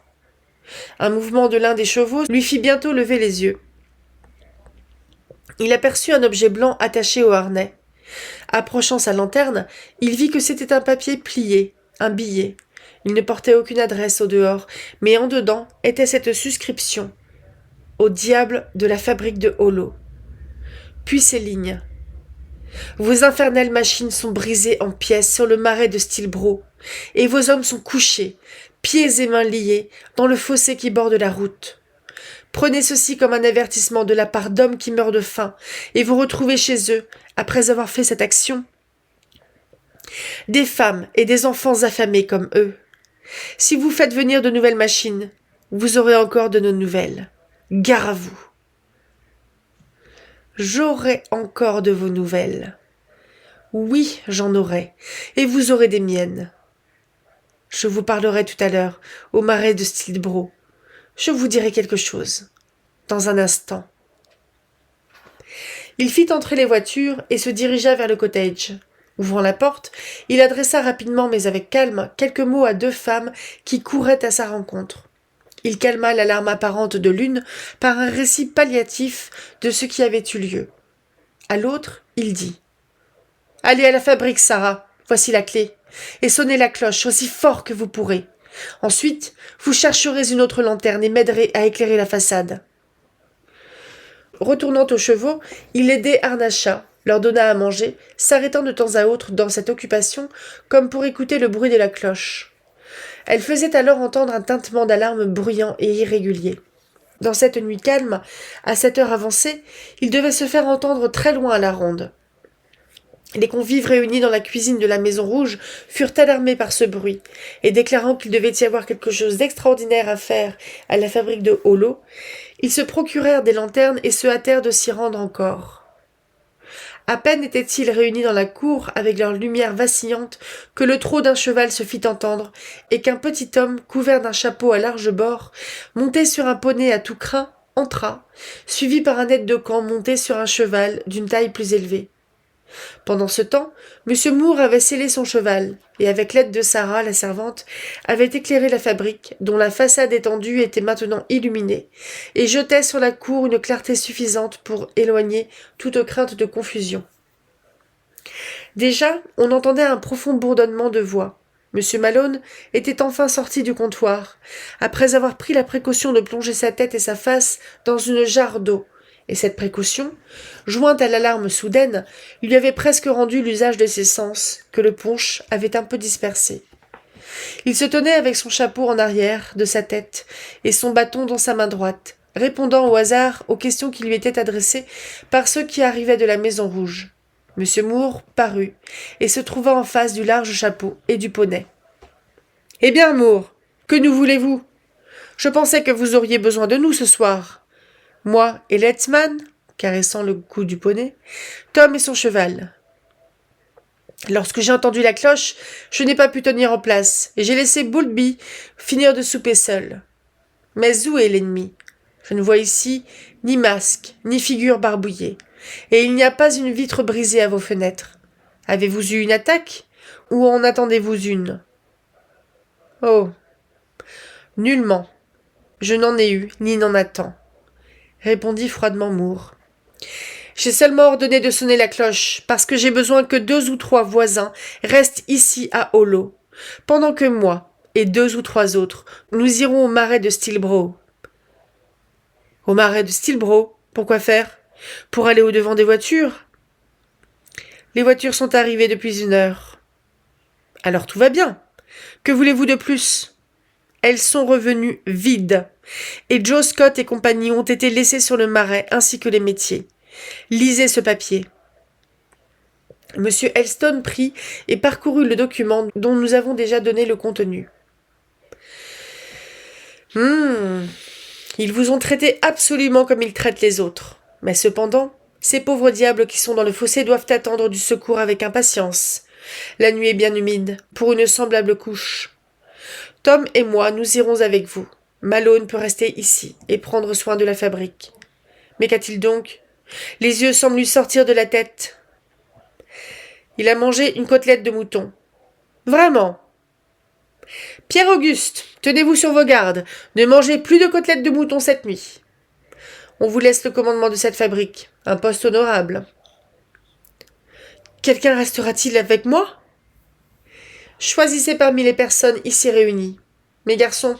Un mouvement de l'un des chevaux lui fit bientôt lever les yeux. Il aperçut un objet blanc attaché au harnais. Approchant sa lanterne, il vit que c'était un papier plié, un billet. Il ne portait aucune adresse au dehors, mais en dedans était cette suscription. Au diable de la fabrique de Hollow. Puis ces lignes. Vos infernales machines sont brisées en pièces sur le marais de Stilbro, et vos hommes sont couchés, pieds et mains liés, dans le fossé qui borde la route. Prenez ceci comme un avertissement de la part d'hommes qui meurent de faim, et vous retrouvez chez eux, après avoir fait cette action, des femmes et des enfants affamés comme eux. Si vous faites venir de nouvelles machines, vous aurez encore de nos nouvelles. Gare à vous. J'aurai encore de vos nouvelles. Oui, j'en aurai, et vous aurez des miennes. Je vous parlerai tout à l'heure, au marais de Stilbro. Je vous dirai quelque chose. Dans un instant. Il fit entrer les voitures et se dirigea vers le cottage. Ouvrant la porte, il adressa rapidement mais avec calme quelques mots à deux femmes qui couraient à sa rencontre. Il calma l'alarme apparente de l'une par un récit palliatif de ce qui avait eu lieu. À l'autre, il dit « Allez à la fabrique, Sarah, voici la clé, et sonnez la cloche aussi fort que vous pourrez. Ensuite, vous chercherez une autre lanterne et m'aiderez à éclairer la façade. » Retournant aux chevaux, il les déharnacha, leur donna à manger, s'arrêtant de temps à autre dans cette occupation comme pour écouter le bruit de la cloche. Elle faisait alors entendre un tintement d'alarme bruyant et irrégulier. Dans cette nuit calme, à cette heure avancée, il devait se faire entendre très loin à la ronde. Les convives réunis dans la cuisine de la Maison Rouge furent alarmés par ce bruit, et déclarant qu'il devait y avoir quelque chose d'extraordinaire à faire à la fabrique de Hollow, ils se procurèrent des lanternes et se hâtèrent de s'y rendre encore. À peine étaient-ils réunis dans la cour avec leurs lumières vacillantes que le trot d'un cheval se fit entendre et qu'un petit homme, couvert d'un chapeau à large bord, monté sur un poney à tout crin, entra, suivi par un aide-de-camp monté sur un cheval d'une taille plus élevée. Pendant ce temps, M. Moore avait scellé son cheval, et avec l'aide de Sarah, la servante, avait éclairé la fabrique, dont la façade étendue était maintenant illuminée, et jetait sur la cour une clarté suffisante pour éloigner toute crainte de confusion. Déjà, on entendait un profond bourdonnement de voix. M. Malone était enfin sorti du comptoir, après avoir pris la précaution de plonger sa tête et sa face dans une jarre d'eau, et cette précaution, jointe à l'alarme soudaine, lui avait presque rendu l'usage de ses sens, que le punch avait un peu dispersés. Il se tenait avec son chapeau en arrière de sa tête et son bâton dans sa main droite, répondant au hasard aux questions qui lui étaient adressées par ceux qui arrivaient de la Maison Rouge. Monsieur Moore parut et se trouva en face du large chapeau et du poney. « Eh bien, Moore, que nous voulez-vous ? Je pensais que vous auriez besoin de nous ce soir. Moi et Lettsman, caressant le cou du poney, Tom et son cheval. Lorsque j'ai entendu la cloche, je n'ai pas pu tenir en place, et j'ai laissé Boulby finir de souper seul. Mais où est l'ennemi ? Je ne vois ici ni masque, ni figure barbouillée, et il n'y a pas une vitre brisée à vos fenêtres. Avez-vous eu une attaque, ou en attendez-vous une ? Oh, nullement. Je n'en ai eu, ni n'en attends, répondit froidement Moore. J'ai seulement ordonné de sonner la cloche, parce que j'ai besoin que 2 ou 3 voisins restent ici à Hollow, pendant que moi et 2 ou 3 autres, nous irons au marais de Stilbrough. Au marais de Stilbrough ? Pourquoi faire ? Pour aller au-devant des voitures ? Les voitures sont arrivées depuis 1 heure. Alors tout va bien. Que voulez-vous de plus ? Elles sont revenues vides, et Joe Scott et compagnie ont été laissés sur le marais ainsi que les métiers. Lisez ce papier. Monsieur Elstone prit et parcourut le document dont nous avons déjà donné le contenu. Ils vous ont traité absolument comme ils traitent les autres. Mais cependant, ces pauvres diables qui sont dans le fossé doivent attendre du secours avec impatience. La nuit est bien humide, pour une semblable couche. Tom et moi, nous irons avec vous. Malone peut rester ici et prendre soin de la fabrique. Mais qu'a-t-il donc ? Les yeux semblent lui sortir de la tête. Il a mangé une côtelette de mouton. Vraiment ? Pierre-Auguste, tenez-vous sur vos gardes. Ne mangez plus de côtelettes de mouton cette nuit. On vous laisse le commandement de cette fabrique. Un poste honorable. Quelqu'un restera-t-il avec moi ? Choisissez parmi les personnes ici réunies. Mes garçons,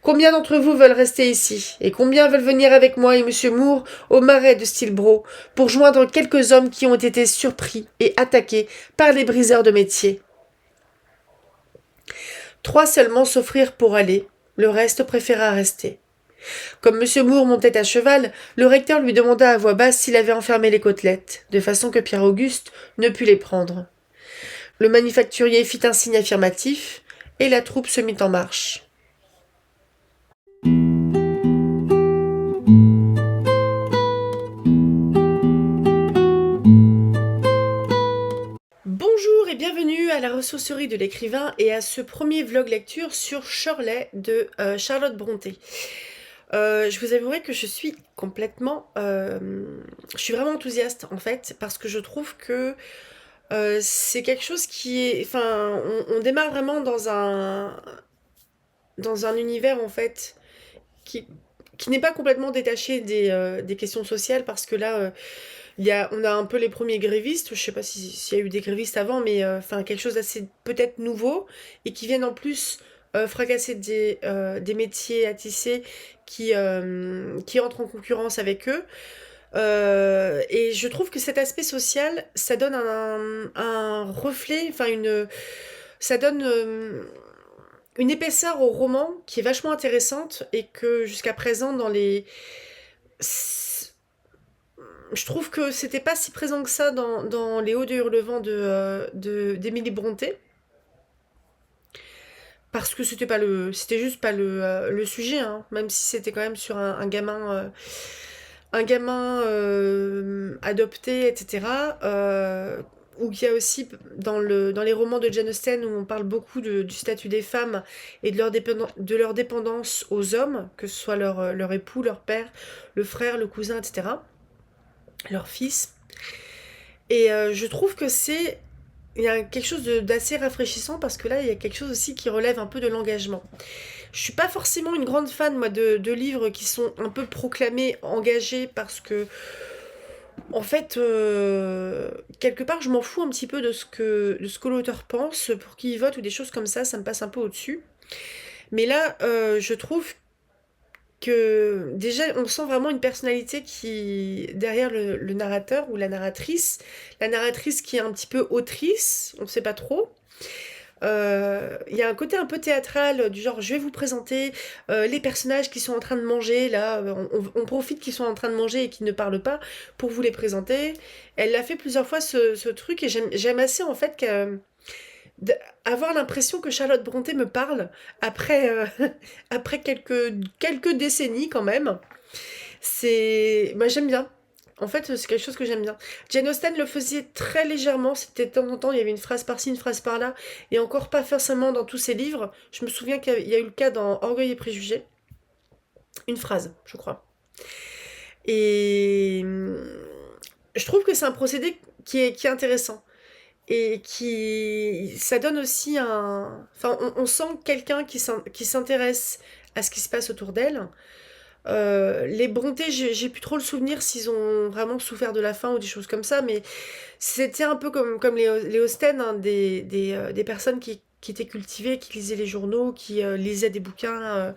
combien d'entre vous veulent rester ici, et combien veulent venir avec moi et M. Moore au marais de Stilbrough pour joindre quelques hommes qui ont été surpris et attaqués par les briseurs de métier ? 3 seulement s'offrirent pour aller, le reste préféra rester. Comme M. Moore montait à cheval, le recteur lui demanda à voix basse s'il avait enfermé les côtelettes, de façon que Pierre-Auguste ne put les prendre. Le manufacturier fit un signe affirmatif, et la troupe se mit en marche. Bonjour et bienvenue à la ressourcerie de l'écrivain et à ce premier vlog lecture sur Shirley de Charlotte Brontë. Je vous avouerai que je suis complètement... je suis vraiment enthousiaste en fait, parce que je trouve que c'est quelque chose qui est... Enfin, on démarre vraiment dans un univers en fait qui n'est pas complètement détaché des questions sociales, parce que là, on a un peu les premiers grévistes, je sais pas s'il y a eu des grévistes avant, mais enfin quelque chose d'assez peut-être nouveau, et qui viennent en plus fracasser des métiers à tisser qui entrent en concurrence avec eux. Et je trouve que cet aspect social, ça donne un reflet, enfin ça donne une épaisseur au roman qui est vachement intéressante, et que jusqu'à présent je trouve que c'était pas si présent que ça dans Les Hauts de Hurlevent d'Émilie Brontë, parce que c'était juste pas le sujet, hein, même si c'était quand même sur un gamin adopté, etc. Ou qu'il y a aussi dans les romans de Jane Austen, où on parle beaucoup du statut des femmes et de leur dépendance aux hommes, que ce soit leur époux, leur père, le frère, le cousin, etc., leur fils. Et je trouve que il y a quelque chose d'assez rafraîchissant, parce que là, il y a quelque chose aussi qui relève un peu de l'engagement. Je suis pas forcément une grande fan, moi, de livres qui sont un peu proclamés engagés, parce que, en fait, quelque part, je m'en fous un petit peu de ce que l'auteur pense, pour qui il vote, ou des choses comme ça me passe un peu au-dessus. Mais là, je trouve que, déjà, on sent vraiment une personnalité derrière le narrateur ou la narratrice qui est un petit peu autrice, on ne sait pas trop. Il y a un côté un peu théâtral, du genre je vais vous présenter les personnages qui sont en train de manger, là, on profite qu'ils sont en train de manger et qu'ils ne parlent pas pour vous les présenter. Elle l'a fait plusieurs fois ce truc et j'aime assez en fait avoir l'impression que Charlotte Brontë me parle après, après quelques décennies quand même. Moi j'aime bien. En fait, c'est quelque chose que j'aime bien. Jane Austen le faisait très légèrement, c'était de temps en temps, il y avait une phrase par-ci, une phrase par-là, et encore pas forcément dans tous ses livres. Je me souviens qu'il y a eu le cas dans Orgueil et Préjugés. Une phrase, je crois. Et je trouve que c'est un procédé qui est intéressant. Et ça donne aussi enfin, on sent quelqu'un qui s'intéresse à ce qui se passe autour d'elle. Les Brontë, j'ai plus trop le souvenir s'ils ont vraiment souffert de la faim ou des choses comme ça, mais c'était un peu comme les Austen, hein, des personnes qui étaient cultivées, qui lisaient les journaux, qui lisaient des bouquins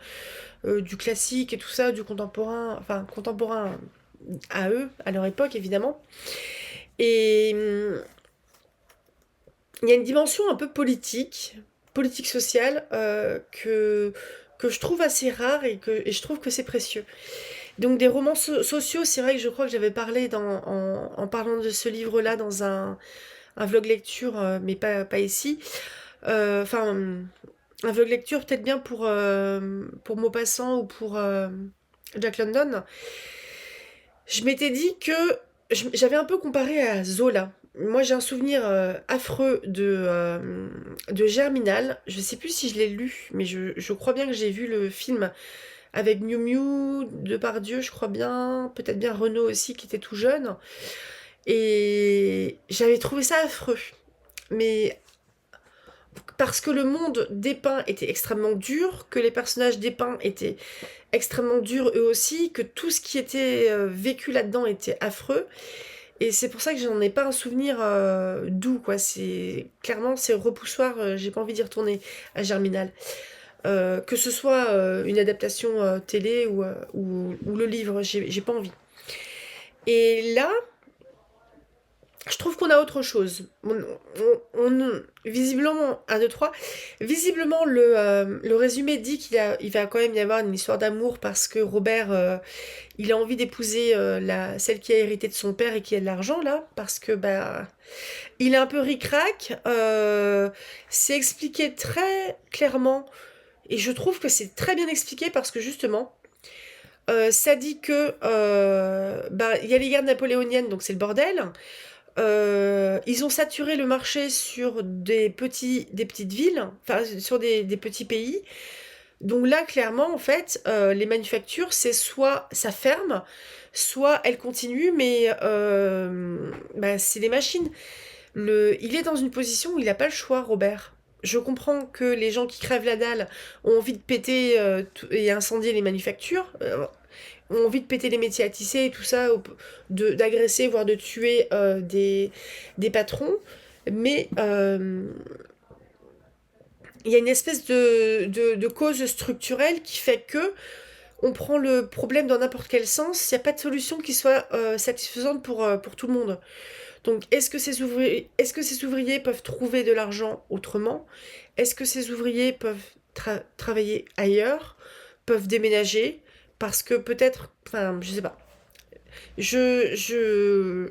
du classique et tout ça, du contemporain, enfin contemporain à eux, à leur époque évidemment. Et il y a une dimension un peu politique sociale, que je trouve assez rare et je trouve que c'est précieux. Donc des romans sociaux, c'est vrai que je crois que j'avais parlé en parlant de ce livre-là dans un vlog lecture, mais pas ici. Enfin, un vlog lecture peut-être bien pour Maupassant ou pour Jack London. Je m'étais dit que j'avais un peu comparé à Zola. Moi, j'ai un souvenir affreux de Germinal. Je sais plus si je l'ai lu, mais je crois bien que j'ai vu le film avec Miu Miu, Depardieu, je crois bien, peut-être bien Renaud aussi, qui était tout jeune. Et j'avais trouvé ça affreux. Mais parce que le monde dépeint était extrêmement dur, que les personnages dépeints étaient extrêmement durs eux aussi, que tout ce qui était vécu là-dedans était affreux. Et c'est pour ça que j'en ai pas un souvenir doux, quoi. Clairement, c'est repoussoir, j'ai pas envie d'y retourner à Germinal. Que ce soit une adaptation télé ou le livre, j'ai pas envie. Et là, je trouve qu'on a autre chose. Visiblement, 1, 2, 3, visiblement le résumé dit il va quand même y avoir une histoire d'amour parce que Robert, il a envie d'épouser celle qui a hérité de son père et qui a de l'argent, là, parce que, bah, il est un peu ric-rac. C'est expliqué très clairement, et je trouve que c'est très bien expliqué parce que justement, ça dit que bah, il y a les guerres napoléoniennes, donc c'est le bordel. Ils ont saturé le marché sur des petites villes, enfin sur des petits pays. Donc là, clairement, en fait, les manufactures, c'est soit ça ferme, soit elles continuent, mais bah, c'est des machines. Il est dans une position où il n'a pas le choix, Robert. Je comprends que les gens qui crèvent la dalle ont envie de péter et incendier les manufactures, ont envie de péter les métiers à tisser et tout ça, d'agresser, voire de tuer des patrons. Mais il y a une espèce de cause structurelle qui fait que on prend le problème dans n'importe quel sens, il n'y a pas de solution qui soit satisfaisante pour tout le monde. Donc, est-ce que ces ouvriers peuvent trouver de l'argent autrement? Est-ce que ces ouvriers peuvent travailler ailleurs? Peuvent déménager? Parce que peut-être, enfin, je sais pas. Je, je,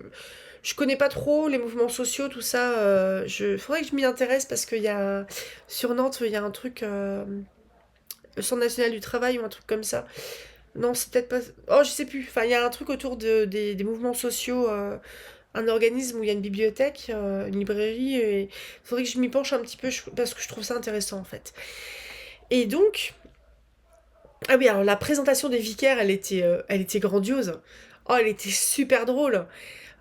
je connais pas trop les mouvements sociaux, tout ça. Faudrait que je m'y intéresse parce sur Nantes, il y a un truc, le Centre national du travail ou un truc comme ça. Non, c'est peut-être pas. Oh, je sais plus. Enfin, il y a un truc autour des mouvements sociaux, un organisme où il y a une bibliothèque, une librairie, et il faudrait que je m'y penche un petit peu parce que je trouve ça intéressant en fait. Et donc, ah oui, alors la présentation des vicaires, elle était grandiose. Oh, elle était super drôle.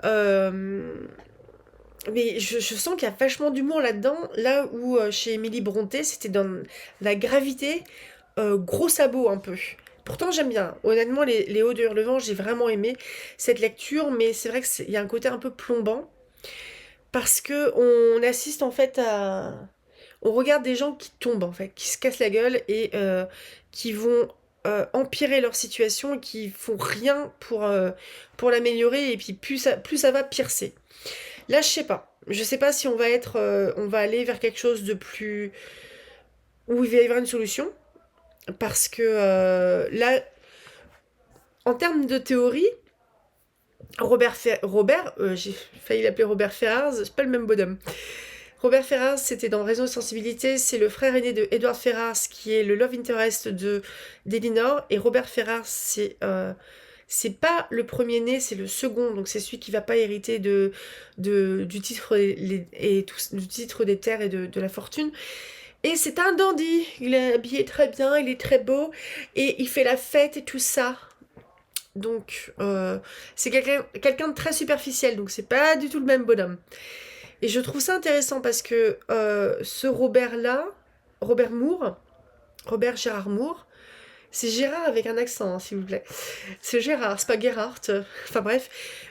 Euh, mais je sens qu'il y a vachement d'humour là-dedans, là où chez Émilie Brontë, c'était dans la gravité, gros sabot un peu. Pourtant, j'aime bien. Honnêtement, les Hauts de Hurlevent, j'ai vraiment aimé cette lecture, mais c'est vrai qu'il y a un côté un peu plombant, parce que on assiste en fait à... On regarde des gens qui tombent, en fait, qui se cassent la gueule et qui vont empirer leur situation et qui font rien pour l'améliorer, et puis plus ça va, pire c'est. Là, je sais pas. Je sais pas si on va aller vers quelque chose de plus, où il va y avoir une solution, parce que là, en termes de théorie, j'ai failli l'appeler Robert Ferrars, c'est pas le même bonhomme. Robert Ferrars, c'était dans Raison et Sensibilité, c'est le frère aîné de Edward Ferrars, qui est le love interest d'Elinor, et Robert Ferrars, c'est pas le premier-né, c'est le second, donc c'est celui qui va pas hériter du titre, du titre des terres et de la fortune. Et c'est un dandy, il est habillé très bien, il est très beau, et il fait la fête et tout ça. Donc, c'est quelqu'un de très superficiel, donc c'est pas du tout le même bonhomme. Et je trouve ça intéressant parce que ce Robert-là, Robert Gérard Moore, c'est Gérard avec un accent, hein, s'il vous plaît. C'est Gérard, c'est pas Gerhardt. Enfin bref,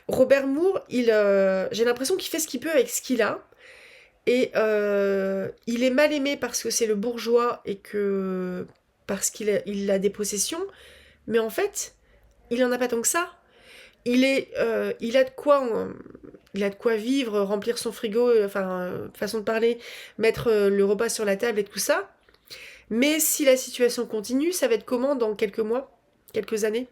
Robert Moore, j'ai l'impression qu'il fait ce qu'il peut avec ce qu'il a. Et il est mal aimé parce que c'est le bourgeois et parce qu'il a des possessions. Mais en fait, il en a pas tant que ça. Il a de quoi vivre, remplir son frigo, façon de parler, mettre le repas sur la table et tout ça. Mais si la situation continue, ça va être comment dans quelques mois, quelques années?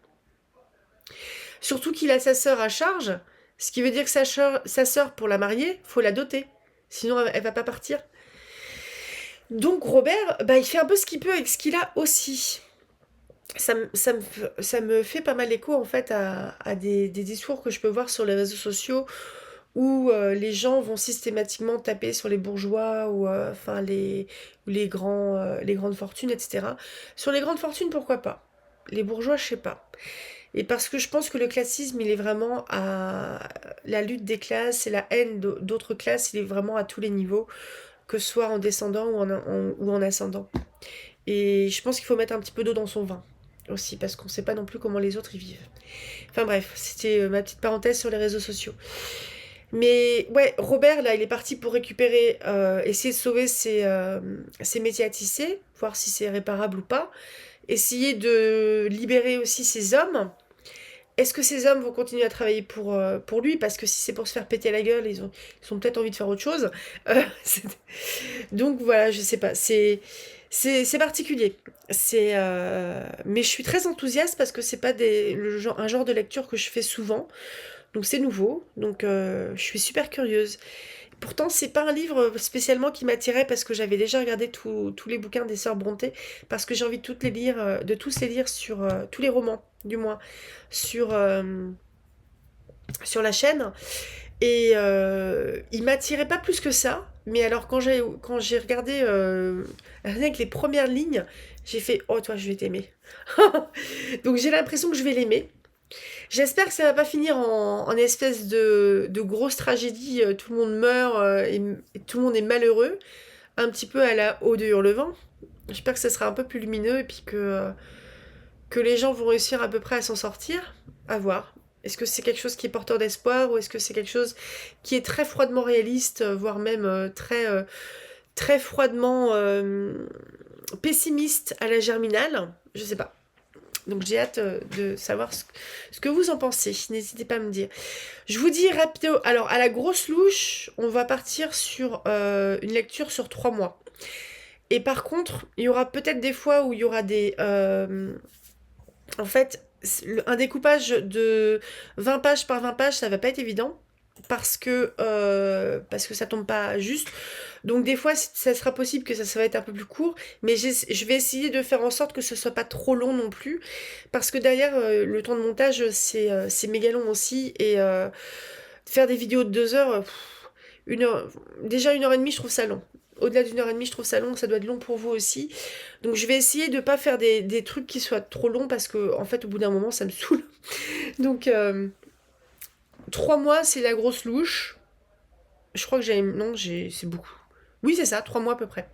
Surtout qu'il a sa sœur à charge, ce qui veut dire que sa sœur, pour la marier, faut la doter. Sinon, elle va pas partir. Donc Robert, bah, il fait un peu ce qu'il peut avec ce qu'il a aussi. Ça me fait pas mal écho en fait à des discours que je peux voir sur les réseaux sociaux où les gens vont systématiquement taper sur les bourgeois ou les grandes fortunes, etc. Sur les grandes fortunes, pourquoi pas? Les bourgeois, je sais pas. Et parce que je pense que le classisme, il est vraiment à la lutte des classes et la haine d'autres classes, il est vraiment à tous les niveaux, que ce soit en descendant ou en ascendant. Et je pense qu'il faut mettre un petit peu d'eau dans son vin aussi, parce qu'on sait pas non plus comment les autres y vivent. Enfin bref, c'était ma petite parenthèse sur les réseaux sociaux. Mais ouais, Robert, là, il est parti pour récupérer, essayer de sauver ses métiers à tisser, voir si c'est réparable ou pas. Essayer de libérer aussi ses hommes. Est-ce que ces hommes vont continuer à travailler pour lui? Parce que si c'est pour se faire péter la gueule, ils ont peut-être envie de faire autre chose. C'est- Donc voilà, je sais pas. C'est particulier. Mais je suis très enthousiaste parce que c'est pas un genre de lecture que je fais souvent. Donc c'est nouveau. Donc je suis super curieuse. Pourtant, c'est pas un livre spécialement qui m'attirait parce que j'avais déjà regardé tous les bouquins des sœurs Brontë, parce que j'ai envie de toutes les lire, de tous les lire sur tous les romans, du moins, sur, sur la chaîne. Et il m'attirait pas plus que ça. Mais alors quand j'ai regardé rien que les premières lignes, j'ai fait oh toi je vais t'aimer. Donc j'ai l'impression que je vais l'aimer. J'espère que ça va pas finir en espèce de grosse tragédie, tout le monde meurt et tout le monde est malheureux, un petit peu à la Eau de Hurlevent. J'espère que ça sera un peu plus lumineux et puis que les gens vont réussir à peu près à s'en sortir. À voir. Est-ce que c'est quelque chose qui est porteur d'espoir ou est-ce que c'est quelque chose qui est très froidement réaliste, voire même très froidement pessimiste à la Germinale? Je sais pas. Donc j'ai hâte de savoir ce que vous en pensez. N'hésitez pas à me dire. Je vous dis rapido. Alors à la grosse louche, on va partir sur une lecture sur 3 mois. Et par contre, il y aura peut-être des fois où il y aura en fait, un découpage de 20 pages par 20 pages, ça va pas être évident. Parce que ça tombe pas juste. Donc des fois, ça sera possible que ça va être un peu plus court, mais je vais essayer de faire en sorte que ce soit pas trop long non plus, parce que derrière, le temps de montage, c'est méga long aussi, et faire des vidéos de 2 heures, déjà 1 heure et demie, je trouve ça long. Au-delà d'1 heure et demie, je trouve ça long, ça doit être long pour vous aussi. Donc je vais essayer de pas faire des trucs qui soient trop longs, parce que en fait, au bout d'un moment, ça me saoule. Donc 3 mois, c'est la grosse louche. Je crois que c'est beaucoup. Oui, c'est ça, 3 mois à peu près.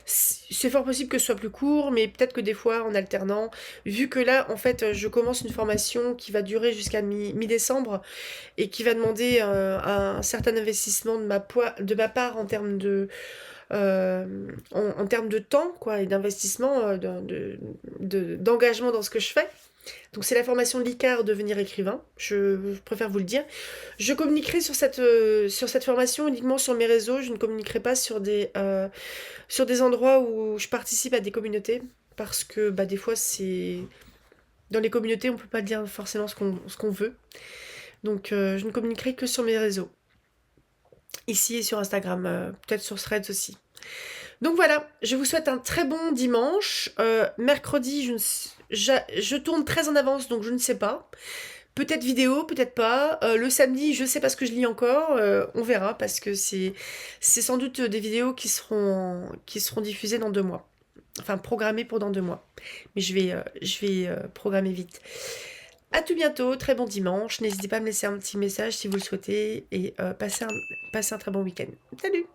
C'est fort possible que ce soit plus court, mais peut-être que des fois en alternant, vu que là, en fait, je commence une formation qui va durer jusqu'à mi-décembre et qui va demander un certain investissement de ma part en termes en termes de temps, quoi, et d'investissement, d'engagement dans ce que je fais. Donc c'est la formation de l'ICAR, devenir écrivain, je préfère vous le dire. Je communiquerai sur cette formation uniquement sur mes réseaux, je ne communiquerai pas sur des endroits où je participe à des communautés, parce que des fois c'est... Dans les communautés, on peut pas dire forcément ce qu'on veut. Donc je ne communiquerai que sur mes réseaux. Ici et sur Instagram, peut-être sur Threads aussi. Donc voilà, je vous souhaite un très bon dimanche. Mercredi, je tourne très en avance, donc je ne sais pas. Peut-être vidéo, peut-être pas. Le samedi, je sais pas ce que je lis encore. On verra, parce que c'est sans doute des vidéos qui seront diffusées dans 2 mois. Enfin, programmées pour dans 2 mois. Mais je vais programmer vite. À tout bientôt, très bon dimanche. N'hésitez pas à me laisser un petit message si vous le souhaitez. Et passez un très bon week-end. Salut!